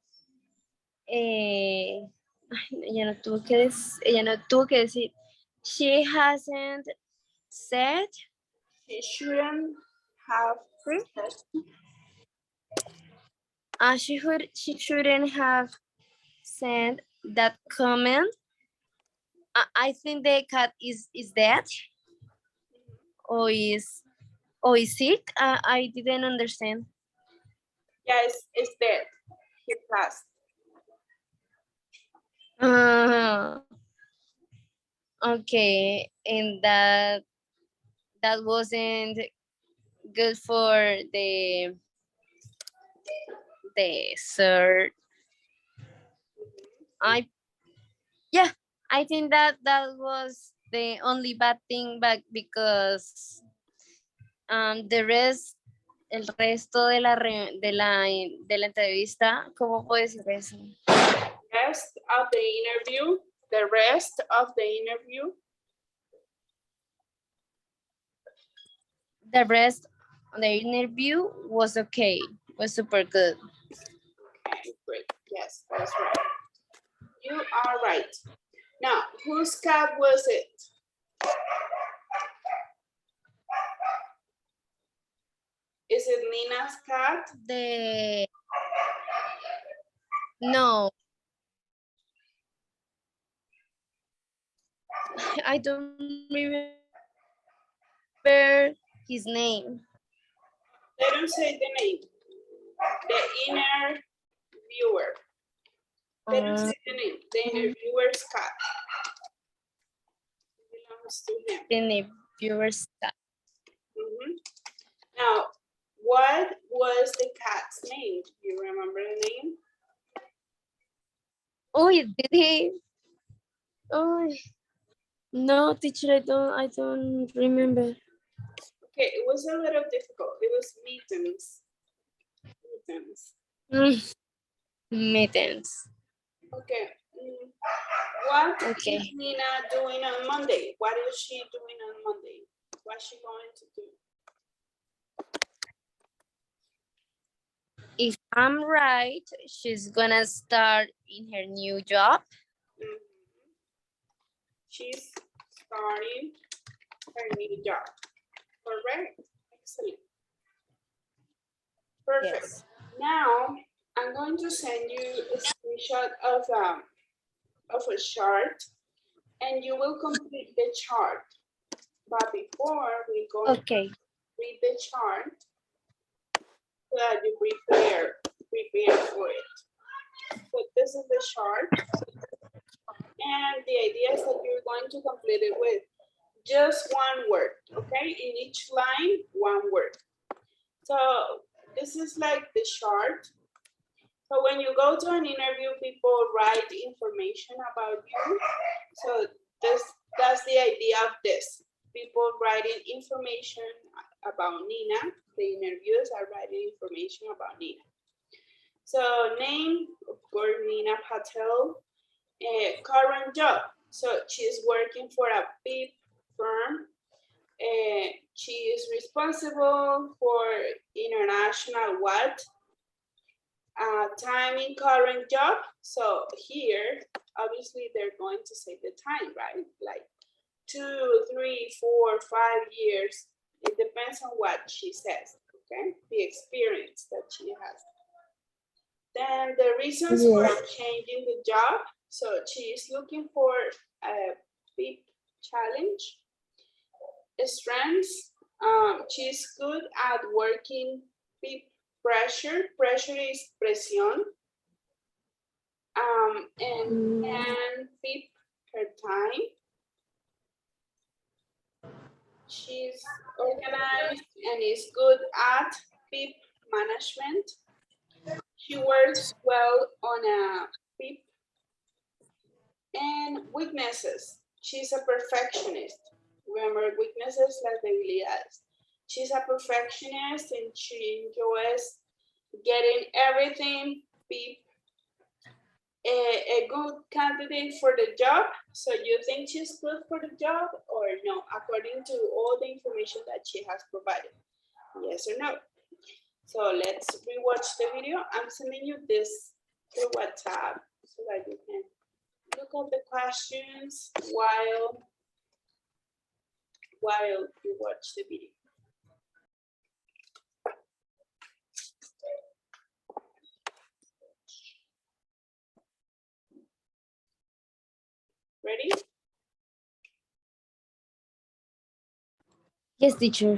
ella no tuvo que decir, she hasn't said She shouldn't have said. she shouldn't have sent that comment. I think the cat is dead. or is sick? I didn't understand. Yeah, it's dead. He passed. Okay, and that wasn't good for the sir. Yeah, I think that was the only bad thing, but because el resto de la entrevista, ¿cómo puedo decir eso? Rest of the interview. The rest of the interview. The rest of the interview was okay, was super good. Okay, great. Yes, that's right. You are right. Now, whose cat was it? Is it Nina's cat? No. I don't remember his name. They don't say the name. The interviewer. They don't say the name. The interviewer's cat. It belongs to him. The interviewer's cat. Now, what was the cat's name? Do you remember the name? Oh, did he? Oh, no, teacher, I don't remember. Okay, it was a little difficult. It was Mittens. Mittens. Mittens. Okay. What Okay. is Nina doing on Monday? What is she doing on Monday? What's she going to do? If I'm right, she's gonna start in her new job. She's starting her new job. Correct. Excellent. Perfect. Yes. Now I'm going to send you a screenshot of a chart, and you will complete the chart. But before we go to read the chart, so that you prepare for it. So this is the chart, and the idea is that you're going to complete it with just one word, okay? In each line, one word. So this is like the chart. So when you go to an interview, people write information about you. So that's the idea of this. People writing information about Nina. The interviewers are writing information about Nina. So name, of course, Nina Patel. Current job. So she's working for a big firm. She is responsible for international what? Time in current job. So here, obviously they're going to say the time, right? Like 2, 3, 4, 5 years. It depends on what she says, okay? The experience that she has. Then the reasons for changing the job. So she is looking for a big challenge. Strengths, she's good at working big pressure. Pressure is presión. And keep her time. She's organized and is good at PIP management. She works well on a PIP. And weaknesses. She's a perfectionist. Remember, weaknesses, las debilidades. She's a perfectionist and she enjoys getting everything PIP. A good candidate for the job. So you think she's good for the job or no, according to all the information that she has provided? Yes or no? So let's rewatch the video. I'm sending you this through WhatsApp so that you can look at the questions while you watch the video. Ready? Yes, teacher.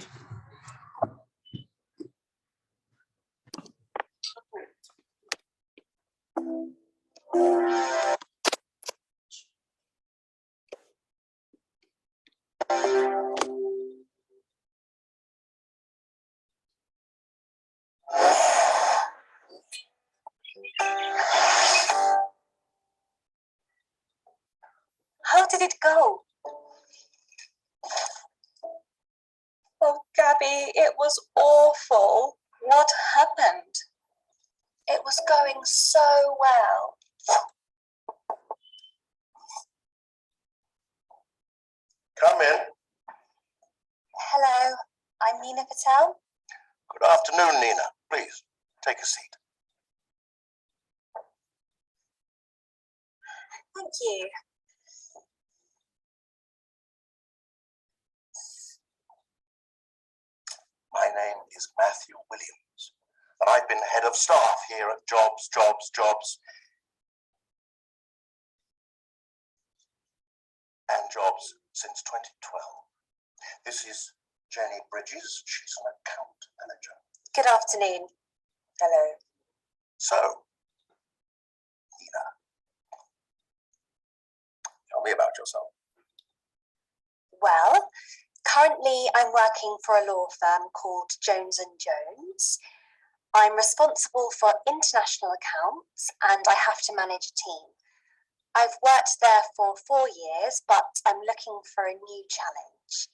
How did it go? Oh, Gabby, it was awful. What happened? It was going so well. Come in. Hello, I'm Nina Patel. Good afternoon, Nina. Please, take a seat. Thank you. My name is Matthew Williams, and I've been head of staff here at Jobs since 2012. This is Jenny Bridges. She's an account manager. Good afternoon. Hello. So, Nina, tell me about yourself. Well, currently I'm working for a law firm called Jones and Jones. I'm responsible for international accounts and I have to manage a team. I've worked there for 4 years, but I'm looking for a new challenge.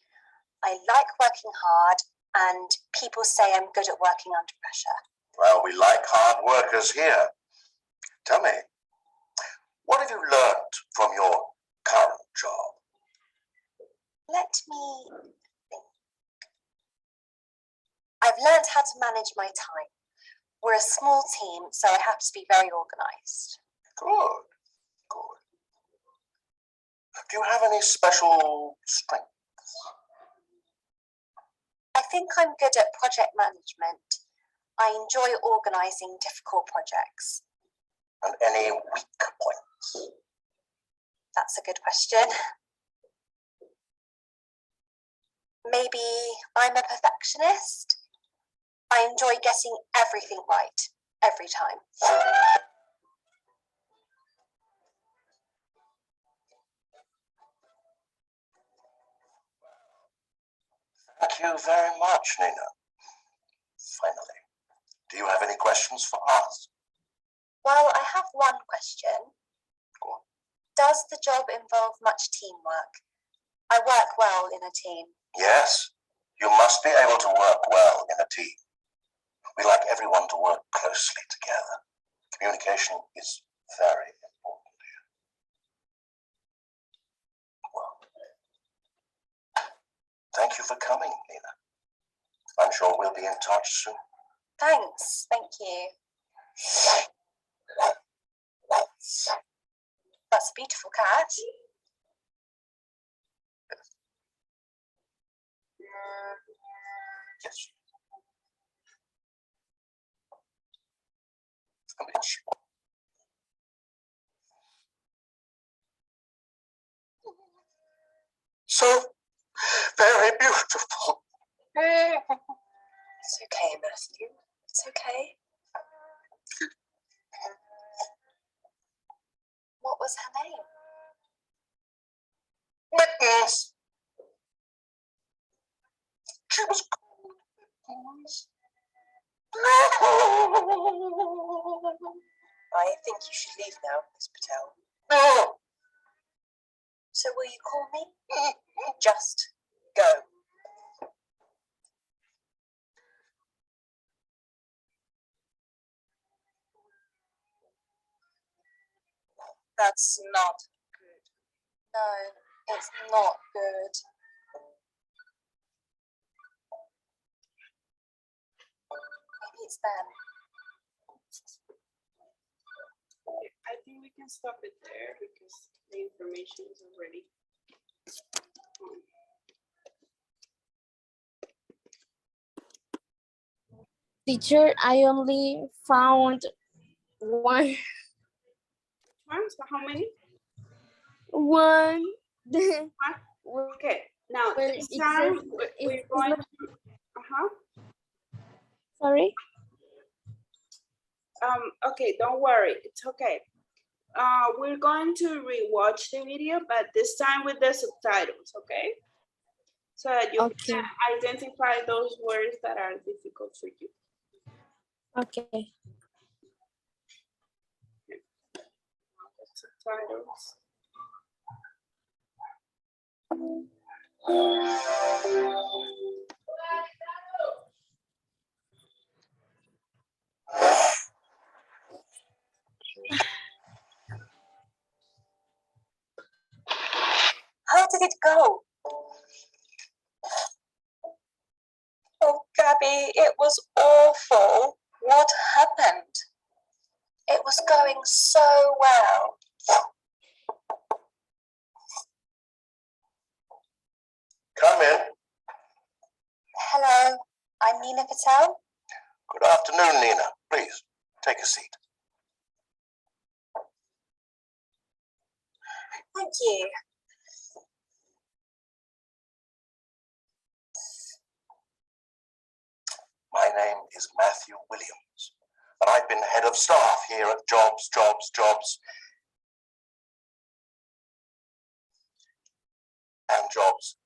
I like working hard and people say I'm good at working under pressure. Well, we like hard workers here. Tell me, what have you learned from your current job? Let me think. I've learned how to manage my time. We're a small team, so I have to be very organised. Good. Do you have any special strengths? I think I'm good at project management. I enjoy organising difficult projects. And any weak points? That's a good question. Maybe I'm a perfectionist. I enjoy getting everything right every time. Thank you very much, Nina. Finally, do you have any questions for us? Well, I have one question. Go on. Does the job involve much teamwork? I work well in a team. Yes, you must be able to work well in a team. We like everyone to work closely together. Communication is very important here. Well, thank you for coming, Nina. I'm sure we'll be in touch soon. Thanks, thank you. That's a beautiful cat. Yes. So very beautiful. It's okay, Matthew. It's okay. What was her name? Mittens. She was called Mittens. I think you should leave now, Miss Patel. No. So will you call me? Just go. That's not good. No, it's not good. Maybe it's them. I think we can stop it there because the information is already. Teacher, I only found one. So how many? One. Okay, now Well, this it time says we're it's going not, to, uh-huh. sorry. Okay, don't worry, it's okay. We're going to rewatch the video, but this time with the subtitles, okay? So that you Okay. can identify those words that are difficult for you. Okay. Subtitles. How did it go? Oh, Gabby, it was awful. What happened? It was going so well. Come in. Hello, I'm Nina Patel. Good afternoon, Nina. Please, take a seat. Thank you. My name is Matthew Williams, and I've been head of staff here at Jobs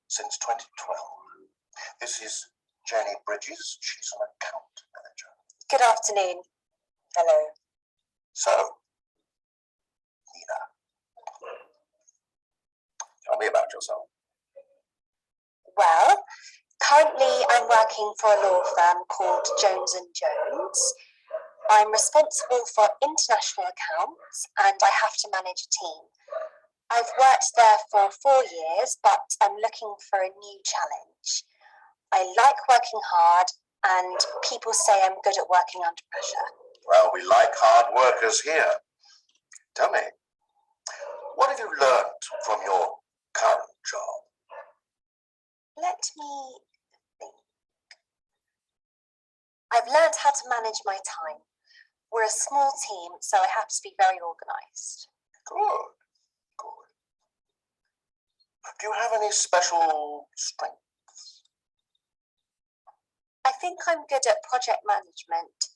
since 2012. This is Jenny Bridges. She's an account manager. Good afternoon. Hello. So, Nina, tell me about yourself. Well, currently I'm working for a law firm called Jones and Jones. I'm responsible for international accounts and I have to manage a team. I've worked there for 4 years, but I'm looking for a new challenge. I like working hard and people say I'm good at working under pressure. Well, we like hard workers here. Tell me, what have you learned from your current job? Let me think. I've learned how to manage my time. We're a small team, so I have to be very organised. Good, good. Do you have any special strengths? I think I'm good at project management.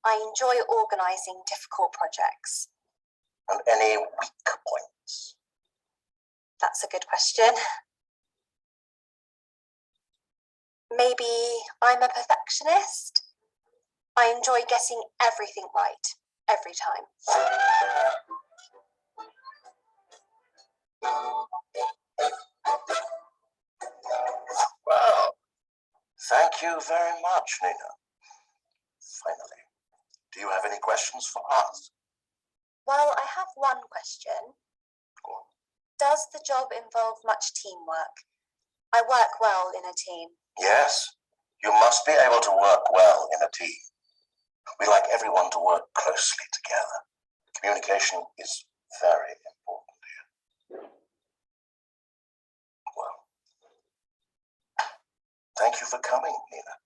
I enjoy organising difficult projects. And any weak points? That's a good question. Maybe I'm a perfectionist. I enjoy getting everything right every time. Well, thank you very much, Nina. Finally, do you have any questions for us? Well, I have one question. Go on. Does the job involve much teamwork? I work well in a team. Yes, you must be able to work well in a team. We like everyone to work closely together. Communication is very important here. Well, thank you for coming, Nina.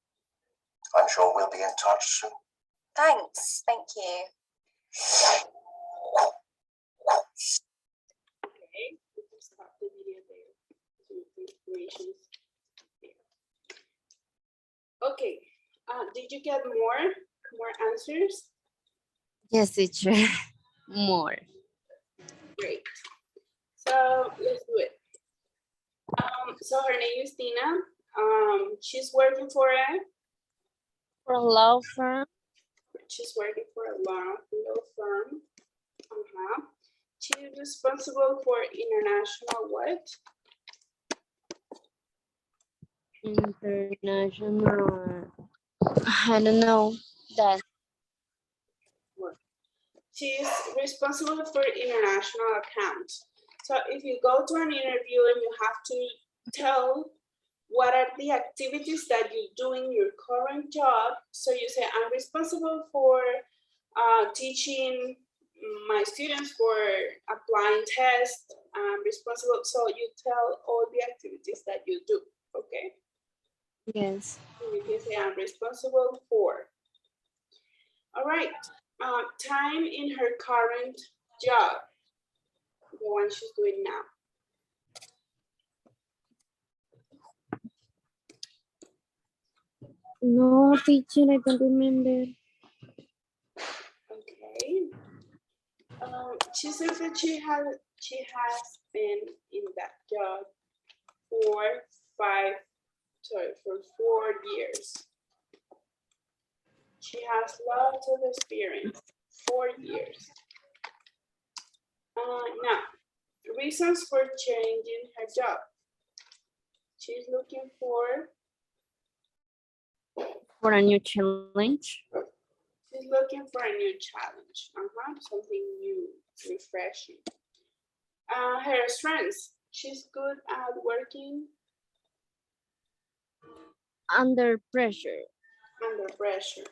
I'm sure we'll be in touch soon. Thanks. Thank you. Okay, we can stop the video there. The information is there. Okay, did you get more answers? Yes, teacher. More. Great. So let's do it. So her name is Tina. She's working for For a law firm, she's working for a law firm. She's responsible for international what? international, I don't know that. She's responsible for international accounts. So if you go to an interview and you have to tell what are the activities that you do in your current job, so you say, I'm responsible for teaching my students, for applying tests, I'm responsible, so you tell all the activities that you do, okay? Yes. You can say, I'm responsible for. All right, time in her current job, the one she's doing now. No, teacher, I don't remember. Okay. She says that she has been in that job for 4 years. She has lots of experience, 4 years. Now, reasons for changing her job. She's looking for For a new challenge. She's looking for a new challenge, something new, refreshing. Her strengths, she's good at working Under pressure. under pressure.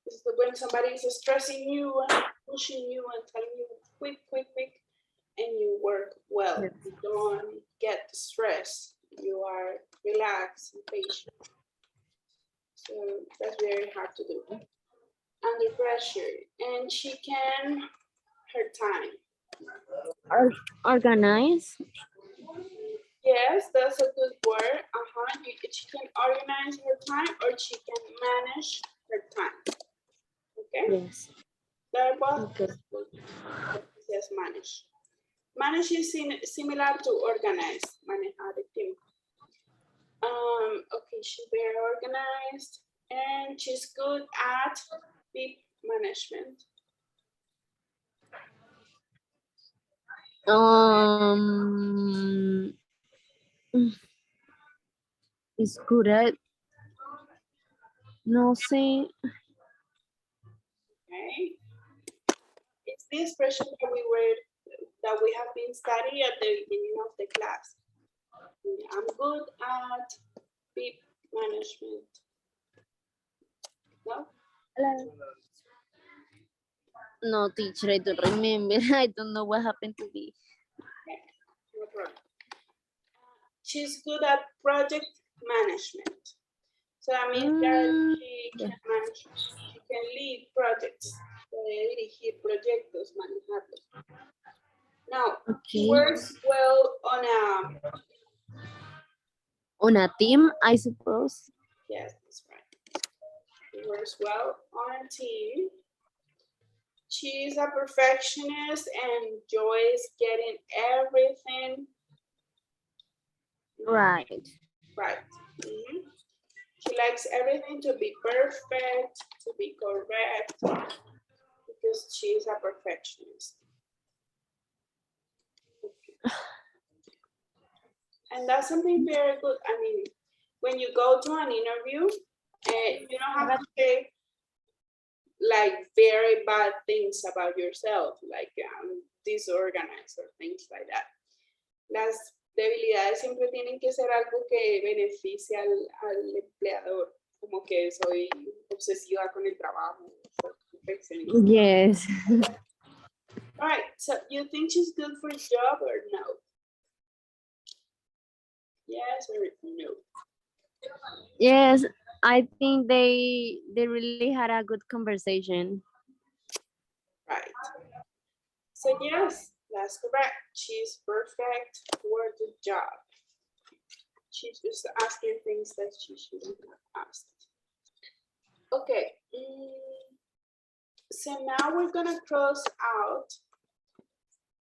This is when somebody is stressing you and pushing you and telling you quick, quick, quick, and you work well. Yes. You don't get stressed. You are relaxed and patient. So that's very hard to do. Under pressure, and she can her time. Organize. Yes, that's a good word. She can organize her time or she can manage her time. Okay, Yes. they're both Okay. good. Yes, manage. Manage is similar to organize. Manejar el tiempo. Okay, she's very organized and she's good at people management. Is good at. No sé. Okay, it's the expression that we have been studying at the beginning of the class. I'm good at people management. No? No, teacher, I don't remember. I don't know what happened to me. No problem. She's good at project management. So that means that she can manage, she can lead projects. Dirigir proyectos, manejarlos. Now, she Okay. works well On a team, I suppose. yes, that's right. She works well on a team. She's a perfectionist and enjoys getting everything Right. right. She likes everything to be perfect, to be correct, because she's a perfectionist. And that's something very good. I mean, when you go to an interview, you don't have to say like very bad things about yourself, like disorganized or things like that. Las debilidades siempre tienen que ser algo que beneficie al empleador, como que soy obsesiva con el trabajo. Yes. All right, so you think she's good for a job or no? Yes or no? Yes, I think they really had a good conversation. Right. So yes, that's correct. She's perfect for the job. She's just asking things that she shouldn't have asked. Okay. So now we're gonna cross out.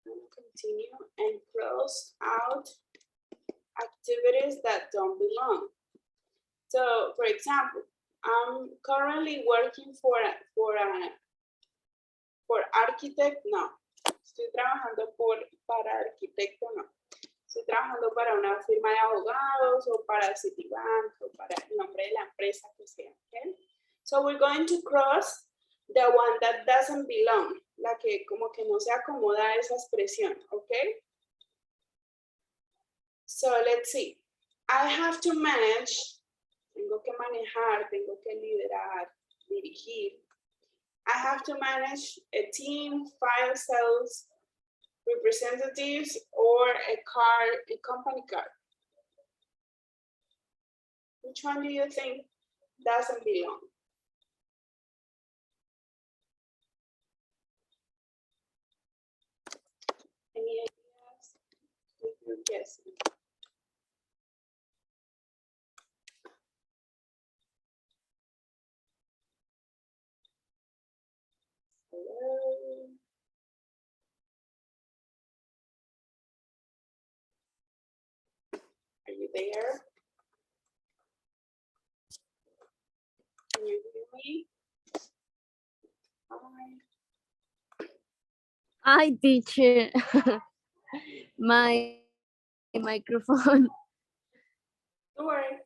Continue and cross out activities that don't belong. So, for example, I'm currently working for architect, no. Estoy trabajando para arquitecto, no. Estoy trabajando para una firma de abogados o para Citibank o para el nombre de la empresa que sea. Okay? So we're going to cross the one that doesn't belong, la que como que no se acomoda a esa expresión, okay? So let's see. I have to manage, tengo que manejar, tengo que liderar, dirigir. I have to manage a team, 5 sales representatives, or a company car. Which one do you think doesn't belong? Any ideas? If you're guessing. there. Can you hear me? Hi. Hi, teacher. My microphone Don't worry.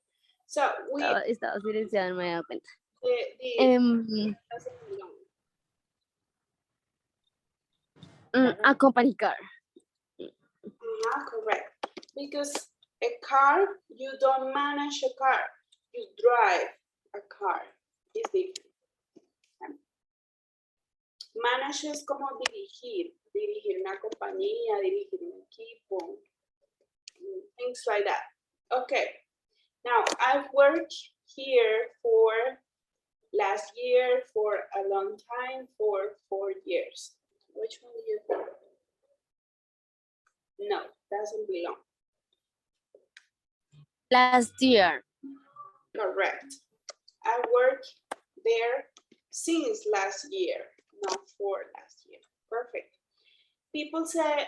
So we estaba silenciada, no me había dado cuenta. the doesn't belong. Accompany car. Correct. Because a car, you don't manage a car, you drive a car. It's different. Manage es como dirigir una compañía, dirigir un equipo, things like that. Okay. Now I've worked here for last year, for a long time, for 4 years. Which one do you think? No, doesn't belong. Last year. Correct. I worked there since last year, not for last year. Perfect. People say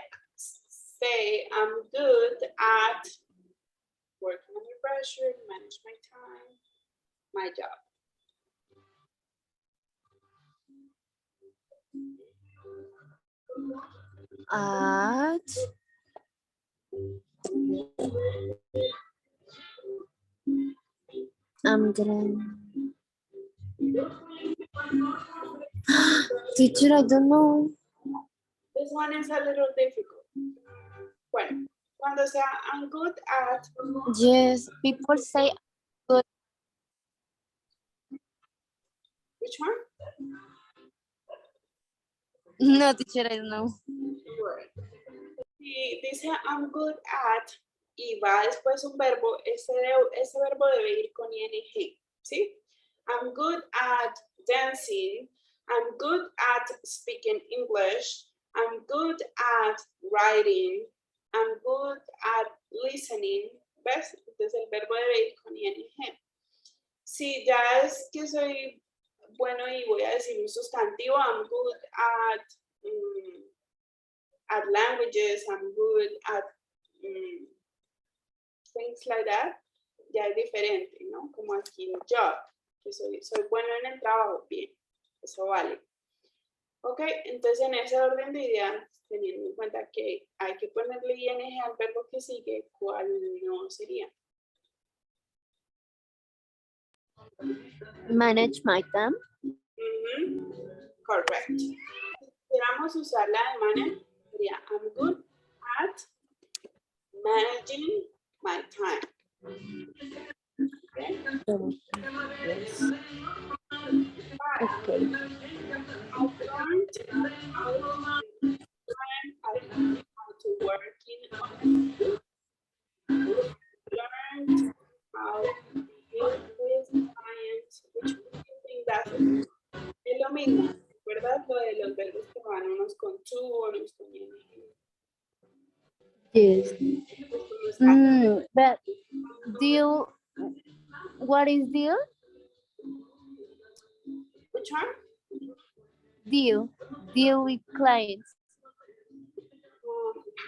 I'm good at working under pressure, manage my time, my job. At I'm gonna teacher, I don't know. This one is a little difficult. Bueno, cuando sea I'm good at, Yes, people say which one? no, teacher, I don't know. Right. Si dice I'm good at y va después un verbo, ese verbo debe ir con ing, ¿sí? I'm good at dancing. I'm good at speaking English. I'm good at writing. I'm good at listening. ¿Ves? Entonces el verbo debe ir con ing. Si ya es que soy bueno y voy a decir un sustantivo, I'm good at languages, I'm good at things like that, ya es diferente, ¿no? Como aquí en job, que soy bueno en el trabajo, bien, eso vale. Ok, entonces en ese orden de ideas, teniendo en cuenta que hay que ponerle ing al verbo que sigue, ¿cuál no sería? Manage my time. Correct. Si queramos usar la de manage, sería I'm good at managing my time. Okay. Yes. Right. Okay. I've learned how to work in learned how to deal with clients, which you think that es lo mismo, ¿verdad? Lo de los verbos que van unos con to, unos con ing. Yes. But deal, what is deal? Which one? Deal with clients.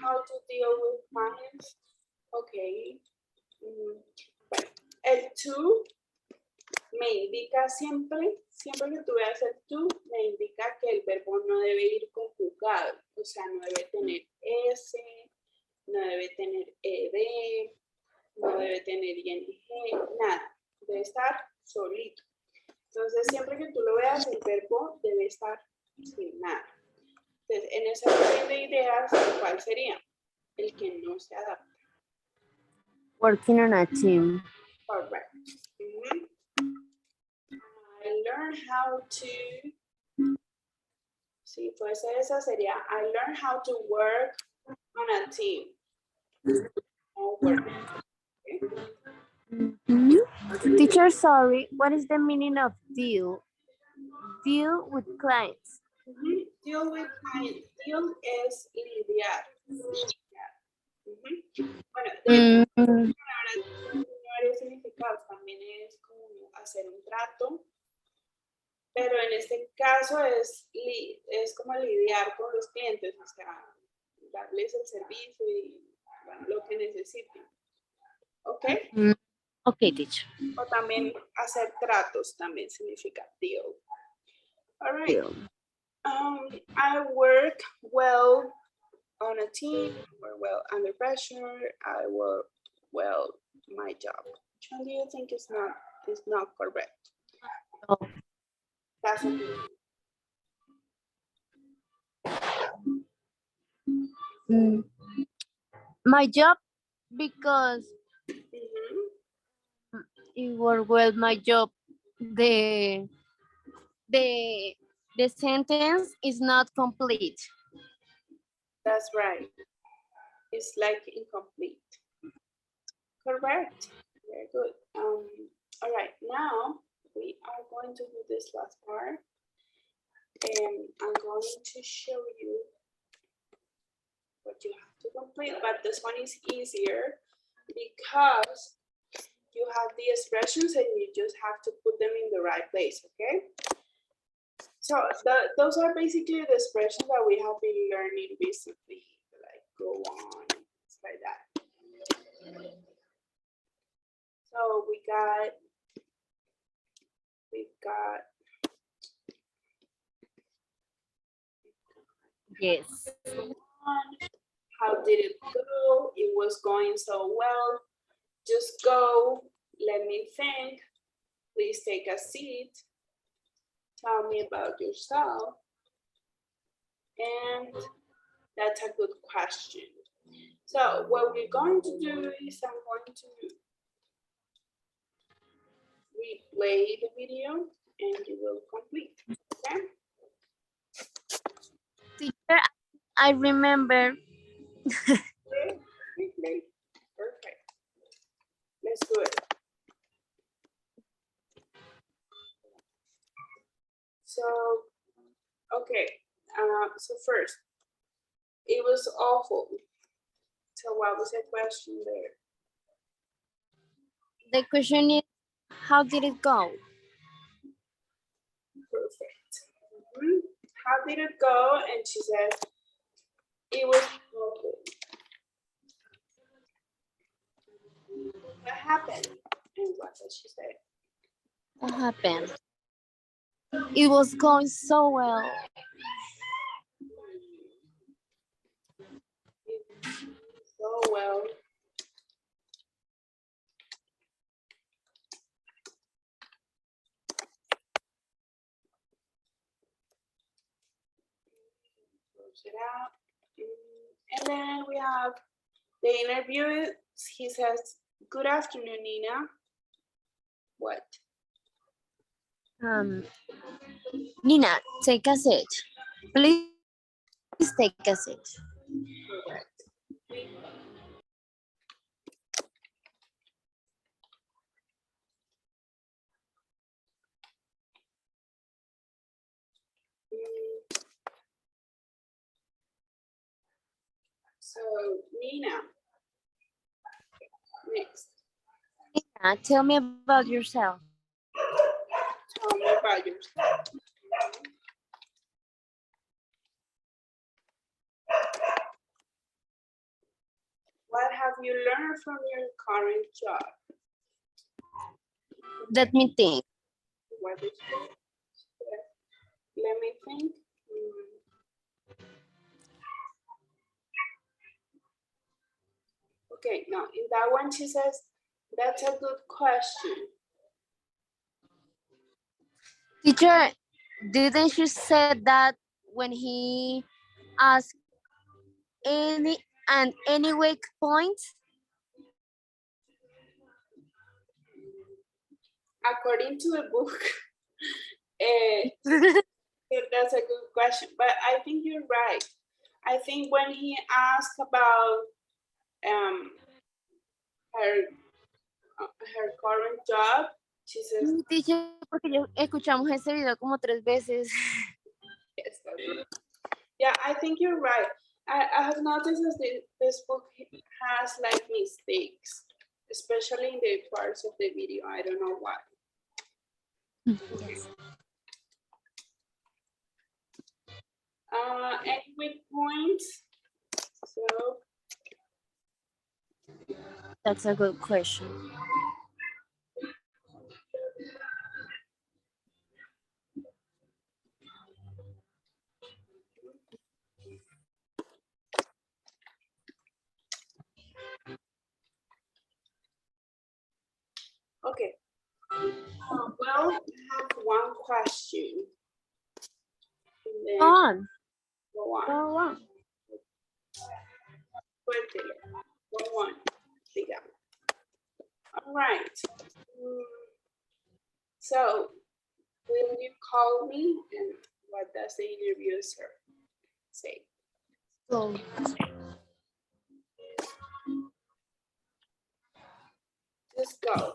How to deal with clients. Okay. Bueno, el to me indica siempre que tú veas el to, me indica que el verbo no debe ir conjugado, o sea, no debe tener s, no debe tener ed, no debe tener ing, nada, debe estar solito. Entonces, siempre que tú lo veas, el verbo debe estar sin nada. Entonces, en esa orden de ideas, ¿cuál sería? El que no se adapta. Working on a team. Correct. I learned how to, si fuese esa sería, I learned how to work on a team. Okay. Teacher, sorry, what is the meaning of deal? Deal with clients. Deal with clients. Deal es lidiar. Bueno, tiene varios significados. También es como hacer un trato. Pero en este caso es como lidiar con los clientes, o sea, darles el servicio y bueno, lo que necesiten. Okay. Okay, teacher. O también hacer tratos también significa deal. All right. I work well on a team or well under pressure. I work well my job. Which one do you think is not correct? Oh. That's a good Mm. My job, because one. it worked well my job. The the sentence is not complete. That's right. It's like incomplete. Correct. Very good. All right, now we are going to do this last part. And I'm going to show you what you have to complete, but this one is easier because you have the expressions and you just have to put them in the right place, okay? So those are basically the expressions that we have been learning recently, like go on, it's like that. So we've got Yes. how did it go? It was going so well. Just go, let me think. Please take a seat. Tell me about yourself. And that's a good question. So what we're going to do is I'm going to replay the video and you will complete, okay? Teacher, I remember. Okay, great. Perfect. Let's do it. So, okay, so first, it was awful. So what was the question there? The question is, how did it go? Perfect. How did it go? And she said, it was awful. What happened? And what did she say? What happened? It was going so well. So well. Close it out. And then we have the interview. He says, good afternoon, Nina. What? Nina, take a seat. Please take a seat. Correct. So, Nina. Next. Nina, tell me about yourself. Tell me about yourself. What have you learned from your current job? Let me think. What did you Let me think. Okay, now in that one she says, that's a good question. Teacher, didn't you say that when he asked any weak point? According to the book, that's a good question, but I think you're right. I think when he asked about her current job, she says, Teacher, porque escuchamos ese video como 3 veces. yes, that's right. Yeah, I think you're right. I have noticed that this book has like mistakes, especially in the parts of the video. I don't know why. Yes. Any weak points? So That's a good question. Okay. Well, we have one question. And then Go on. go on. Go on. Cuéntelo. Go on. Digamos. All right. So, will you call me? And what does the interviewer say? So, Just go.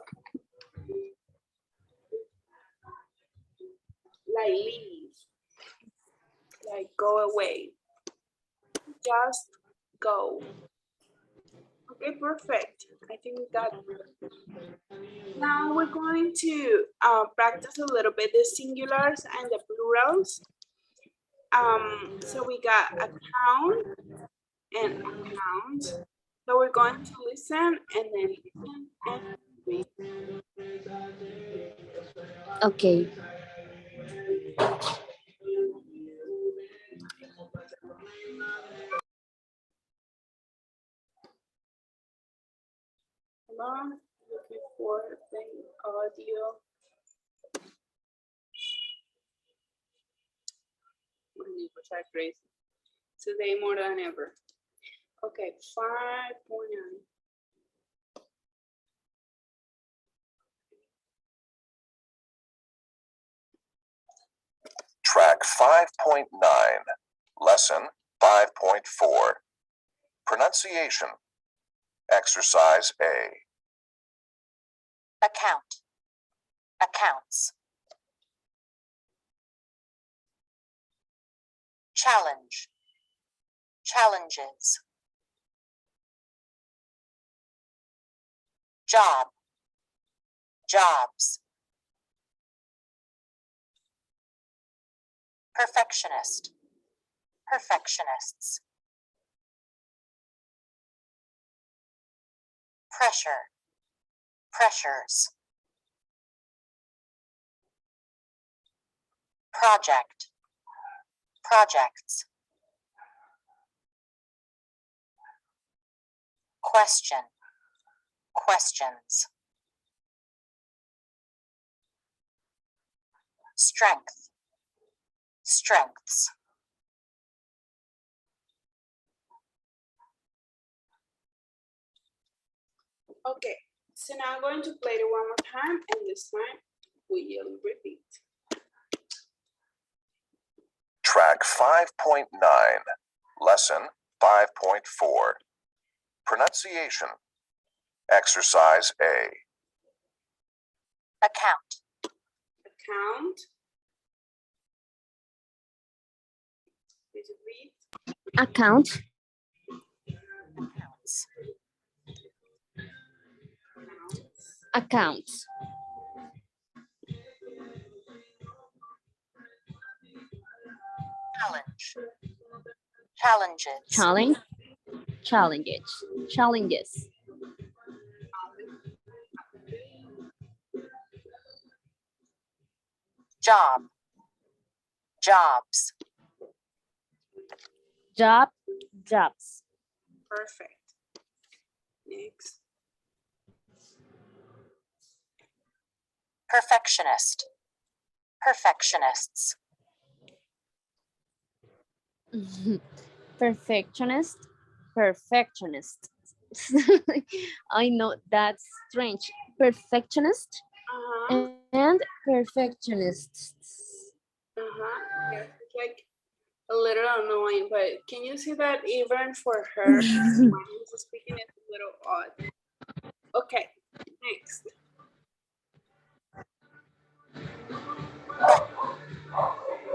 Like leave. Like go away. Just go. Okay, perfect. I think we got it. Now we're going to practice a little bit the singulars and the plurals. So we got account and account. So we're going to listen and then listen and read. okay. Hold on, looking for the audio. My neighbors are crazy. Today more than ever. Okay, 5.9. Track 5.9, Lesson 5.4. Pronunciation. Exercise A. Account. Accounts. Challenge. Challenges. Job. Jobs. Perfectionist. Perfectionists. Pressure. Pressures. Project. Projects. Question. Questions. Strength. Strengths. Okay, so now I'm going to play it one more time, and this time we'll repeat. Track 5.9, Lesson 5.4. Pronunciation. Exercise A. Account. Account. Did you read? Account. Accounts. Accounts. Challenge. Challenges. Challenge. Challenges. Challenges. Job. Jobs. Job. Jobs. Perfect. Next. Perfectionist. Perfectionists. Perfectionist. Perfectionist. I know that's strange. Perfectionist and perfectionists. Yes, it's like a little annoying, but can you see that even for her, when she's speaking, it's a little odd. Okay, next.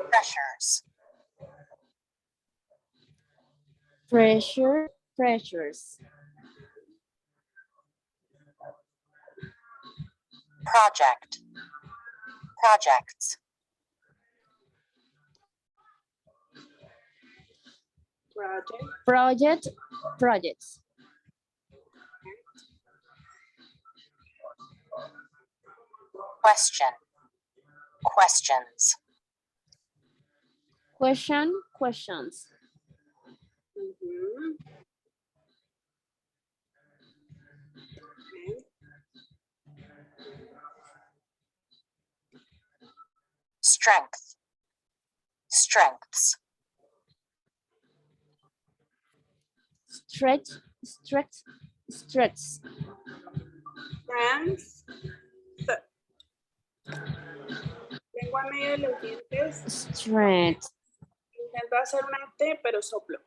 Pressures. Pressure. Pressures. Project. Projects. Project. Project. Projects. question, questions, Questions. Mhm. Okay. strength, strengths, Stretch. Friends. Lengua medio de los dientes. Strength. Intento hacer una T, pero soplo.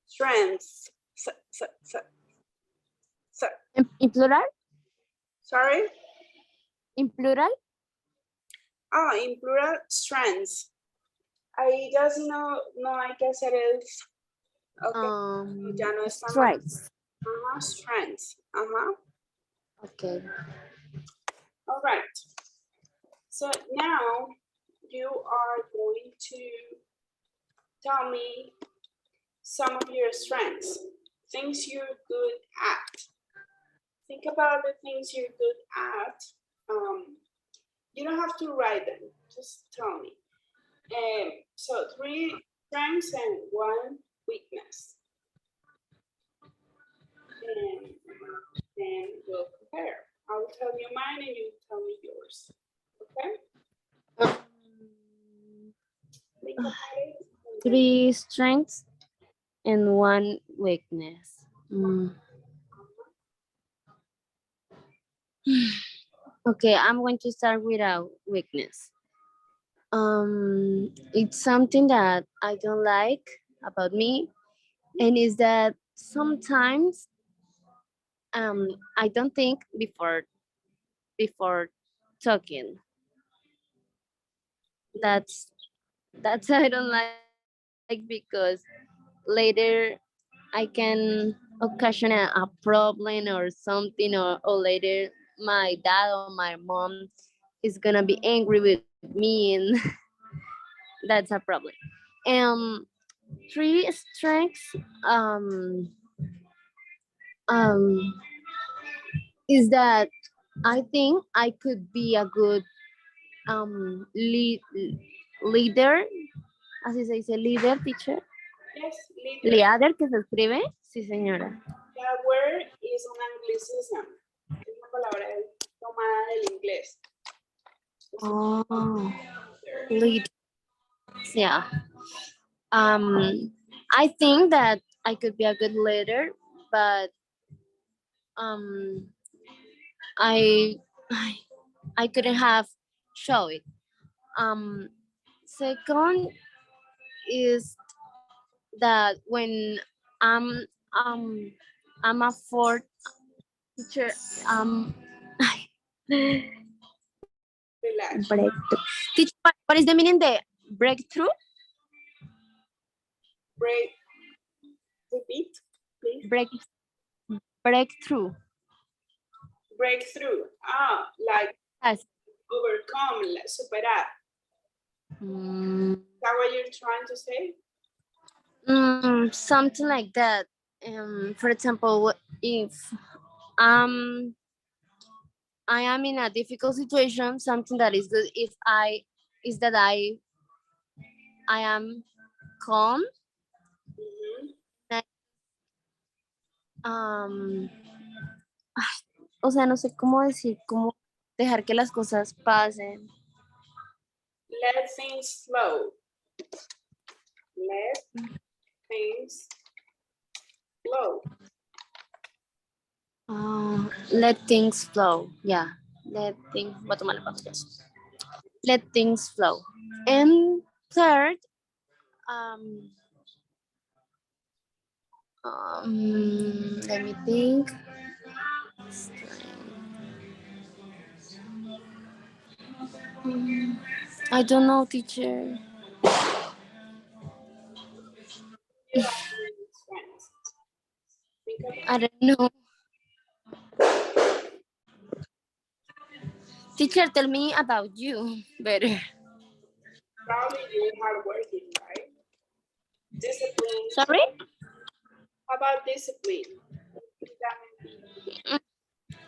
Strengths. In plural? Sorry? In plural? Ah, in plural, strengths. Ahí ya si no hay que hacer el... Okay. Ya no está mal. Strengths. Strengths. Ajá. Okay. All right. So now you are going to tell me some of your strengths, things you're good at. Think about the things you're good at. You don't have to write them, just tell me. So 3 strengths and 1 weakness. And then we'll compare. I'll tell you mine and you tell me yours. Okay? Think about it. 3 strengths and 1 weakness. Okay, I'm going to start with a weakness. It's something that I don't like about me, and is that sometimes I don't think before talking. That's I don't like because later I can occasion a problem or something, or later my dad or my mom is gonna be angry with me, and that's a problem. 3 strengths is that I think I could be a good leader. Así se dice, líder, teacher. Yes, leader. Leader, que se escribe. Sí, señora. That word is an anglicism. Es una palabra tomada del inglés. Oh, lead. Yeah. I think that I could be a good leader, but I couldn't have show it. Second is that when I'm a fourth teacher, Relax. breakthrough. Teacher, what is the meaning the breakthrough? Repeat, please. Breakthrough. Breakthrough. Ah, like Yes. overcome, like superar. Is that what you're trying to say? Something like that. For example, if I am in a difficult situation, something that is good if I am calm. O sea, no sé cómo decir, cómo dejar que las cosas pasen. Let things flow. Let things flow. Let things flow. Yeah. Let things flow. And third, let me think. I don't know, teacher. I don't know. Teacher, tell me about you better. Probably you're hardworking, right? Discipline. Sorry? How about discipline?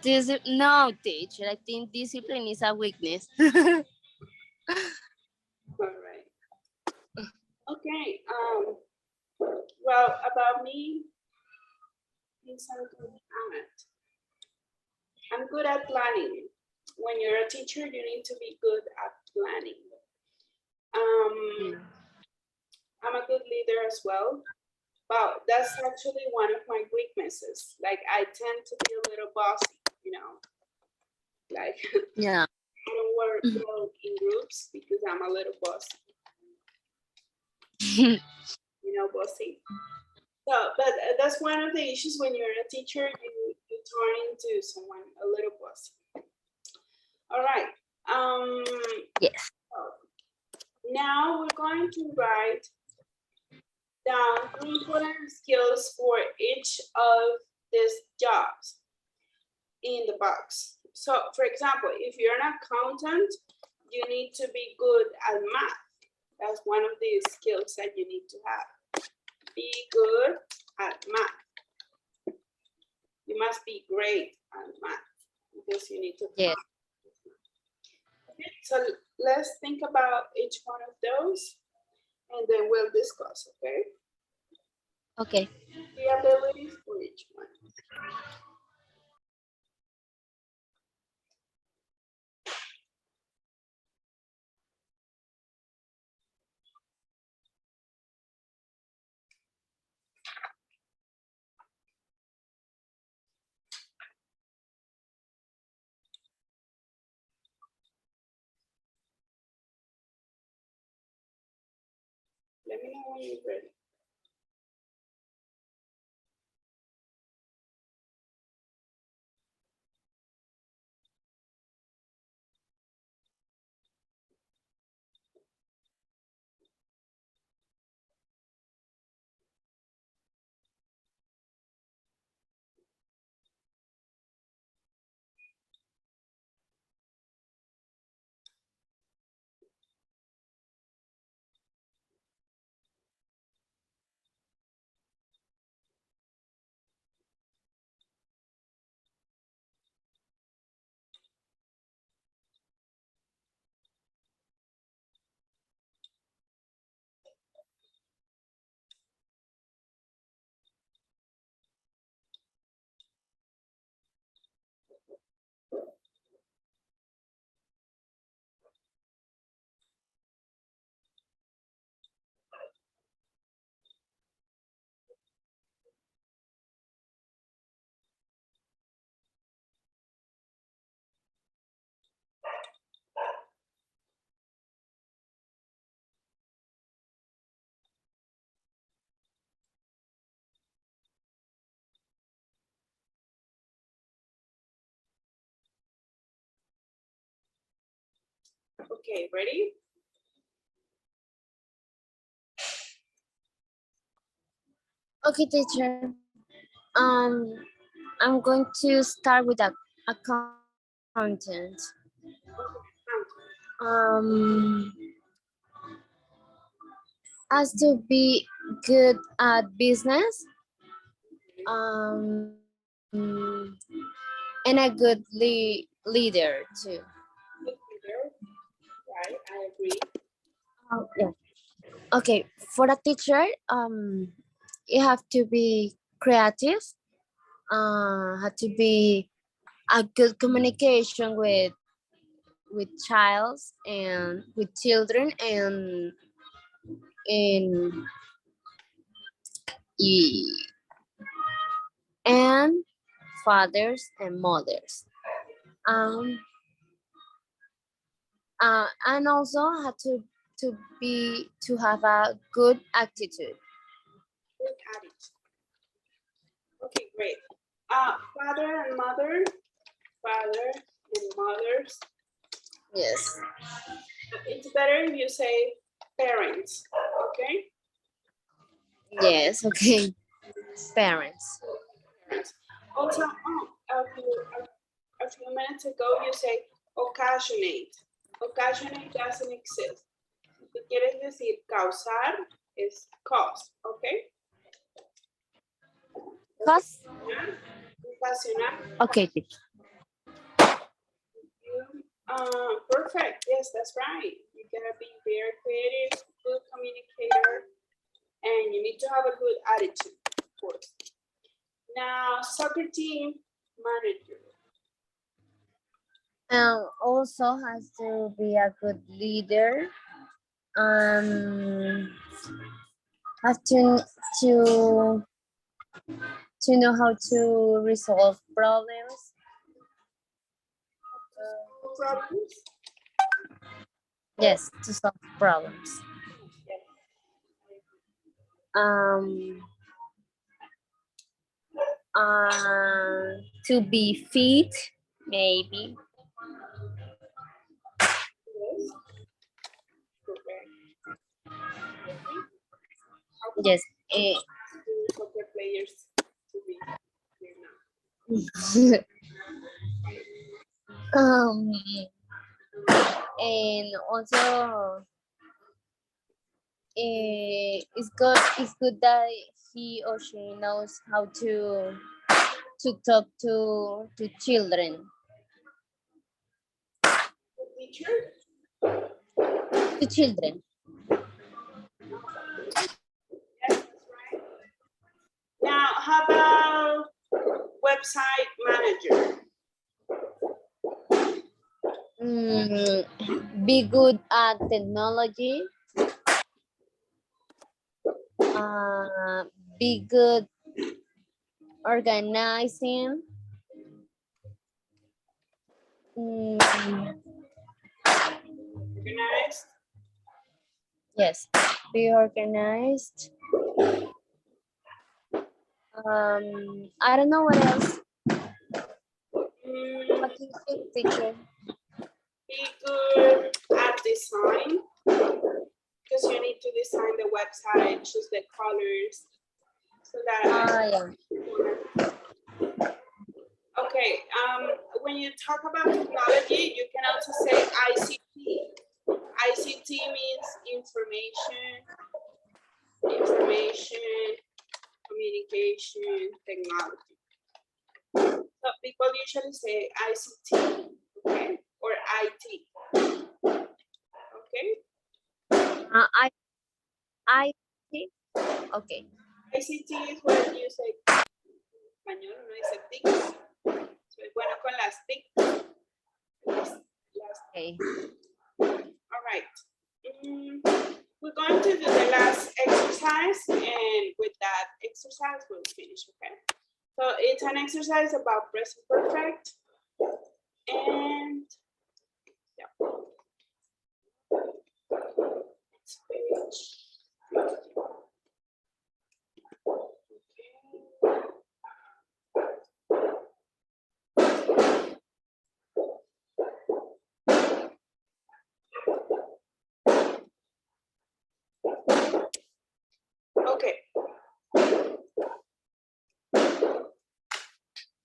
No, teacher. I think discipline is a weakness. All right. Okay. Well, about me, things I'm good at. I'm good at planning. When you're a teacher, you need to be good at planning. I'm a good leader as well, but that's actually one of my weaknesses. Like I tend to be a little bossy, you know. Like Yeah. I don't work well in groups because I'm a little bossy. You know, bossy. So, but that's one of the issues when you're a teacher, you turn into someone a little bossy. All right. Yes. Now we're going to write down 3 important skills for each of these jobs in the box. So, for example, if you're an accountant, you need to be good at math. That's one of the skills that you need to have. Be good at math. You must be great at math because you need to. Yes. Okay, so let's think about each one of those and then we'll discuss, okay? Okay. The abilities for each one. Let me know when you're ready. Okay, ready? Okay, teacher. I'm going to start with a accountant. Um, Has to be good at business. Um, and a good leader too. Good leader. Right, I agree. Yeah. Okay, for a teacher, you have to be creative. Have to be a good communication with childs and with children and e- and fathers and mothers. Um, and also have to have a good attitude. Good attitude. Okay, great. Father and mother. Father and mothers. Yes. It's better if you say parents, okay? Yes. Okay. Parents. Parents. Also, a few minutes ago you say occasionate. Occasionate doesn't exist. Si tú quieres decir causar, es cause, okay? Cause. Ocasionar. Okay. Teacher. Perfect. Yes, that's right. You gotta be very creative, good communicator, and you need to have a good attitude, of course. Now, soccer team manager. Also has to be a good leader. Have to know how to resolve problems. Problems. Yes, to solve problems. To be fit, maybe. Yes. Correct. Yes. Soccer players to be here now. And also, it's good that he or she knows how to talk to children. Teacher. To children. Yes, that's right. Now, how about website manager? Be good at technology. Be good organizing. Organized. Yes, be organized. I don't know what else. What do you think, teacher? Be good at design, because you need to design the website, choose the colors, so that. Yeah. Okay. When you talk about technology, you can also say ICT. ICT means information, communication, technology. So people usually say ICT, okay, or IT. Okay. I think. Okay. ICT is where you say español, uno dice TICs. Soy bueno con las TICs. Okay. All right. We're going to do the last exercise, and with that exercise, we'll finish, okay? So it's an exercise about present perfect, and yeah. Next page. Okay.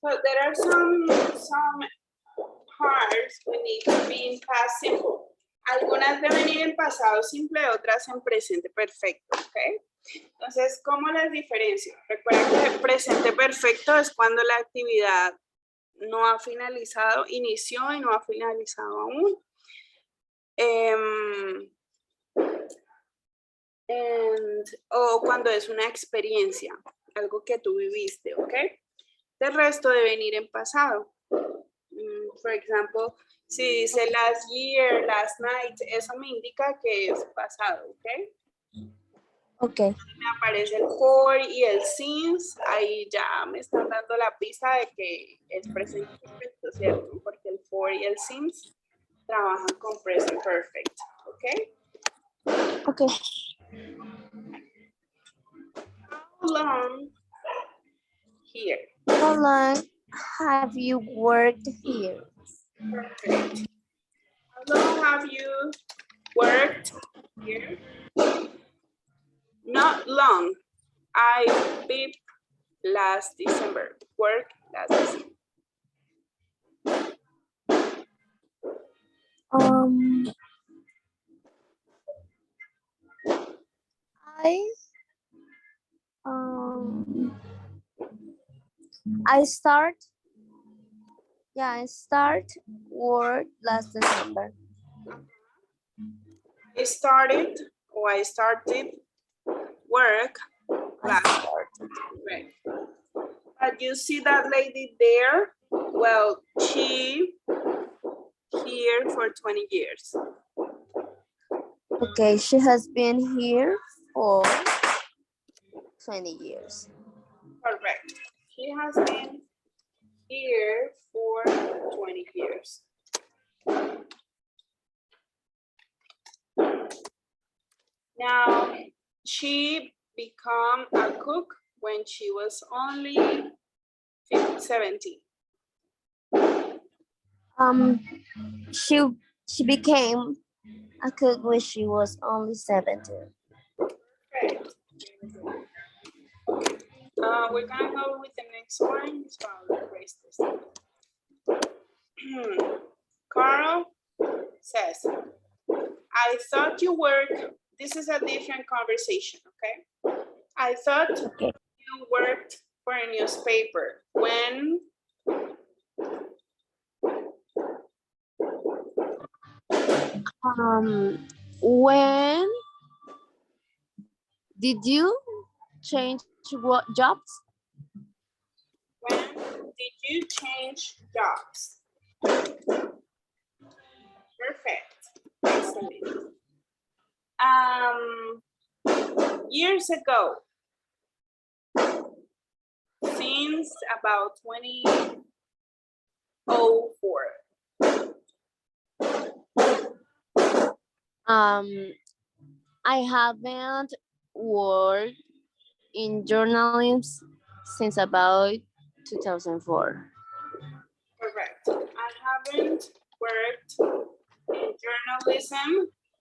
So there are some parts we need to be in past simple. Algunas deben ir en pasado simple, otras en presente perfecto, ¿ok? Entonces, ¿cómo las diferencio? Recuerda que el presente perfecto es cuando la actividad no ha finalizado, inició y no ha finalizado aún. O cuando es una experiencia, algo que tú viviste, ¿ok? El resto deben ir en pasado. For example, si dice last year, last night, eso me indica que es pasado, ¿ok? Ok. Me aparece el for y el since, ahí ya me están dando la pista de que es presente perfecto, ¿cierto? Porque el for y el since trabajan con present perfect, ¿ok? Ok. How long here? How long have you worked here? Perfect. How long have you worked here? Not long. I beep last December. Work last December. I start Yeah, I start work last December. I started work I last. started. Right. But you see that lady there? Well, she here for 20 years. Okay, she has been here for 20 years. Correct. She has been here for 20 years. Now, she became a cook when she was only 17. She became a cook when she was only 17. Okay. We're gonna go with the next one. So I'll erase this. Carl says, I thought you worked, this is a different conversation, okay? I thought Okay. you worked for a newspaper. When? When did you change what jobs? When did you change jobs? Perfect. Excellent. Years ago, since about 2004. I haven't worked in journalism since about 2004. Correct. I haven't worked in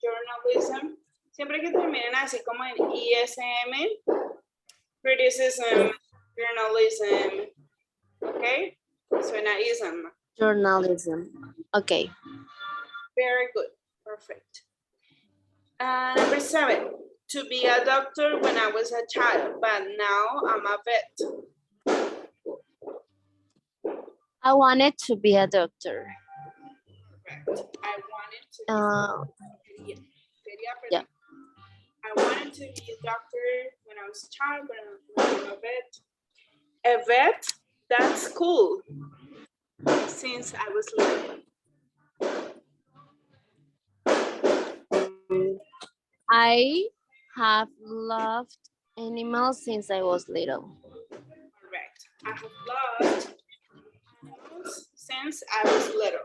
journalism. Siempre que terminen así como en ESM, criticism, journalism, okay? Suena ism. Journalism. Okay. Very good. Perfect. Number 7, to be a doctor when I was a child, but now I'm a vet. I wanted to be a doctor. Correct. I wanted to be yeah. I wanted to be a doctor when I was a child, but I'm a vet. A vet, that's cool. Since I was little. I have loved animals since I was little. Correct. I have loved animals since I was little.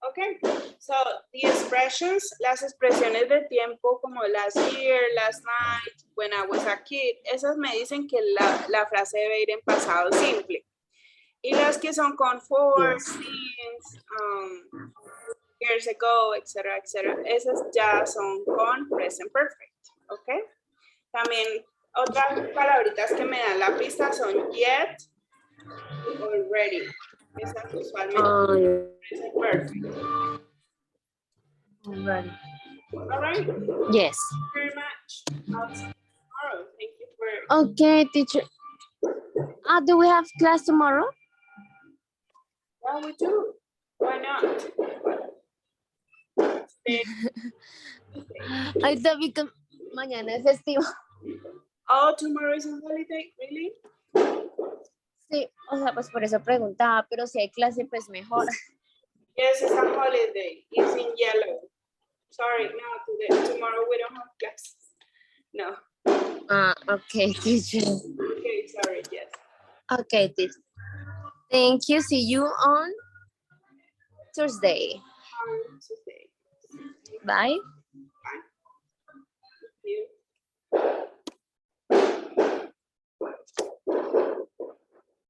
Okay, so the expressions, las expresiones de tiempo como last year, last night, when I was a kid, esas me dicen que la frase debe ir en pasado simple. Y las que son con for, Yes. since, years ago, etcétera, etcétera, esas ya son con present perfect, ¿ok? También otras palabritas que me dan la pista son yet y already. Esas usualmente present perfect. Right. All right. Yes. Very much. I'll see you tomorrow. Thank you for. Okay, teacher. Do we have class tomorrow? Well, we do. Why not? I thought because mañana es festivo. Oh, tomorrow is a holiday, really? Sí, o sea, pues por eso preguntaba, pero si hay clase, pues mejor. Yes, it's a holiday. It's in yellow. Sorry, no, today, tomorrow we don't have classes. No. Okay, teacher. Okay, sorry, yes. Okay, teacher. Thank you. See you on Thursday. Tuesday. Bye.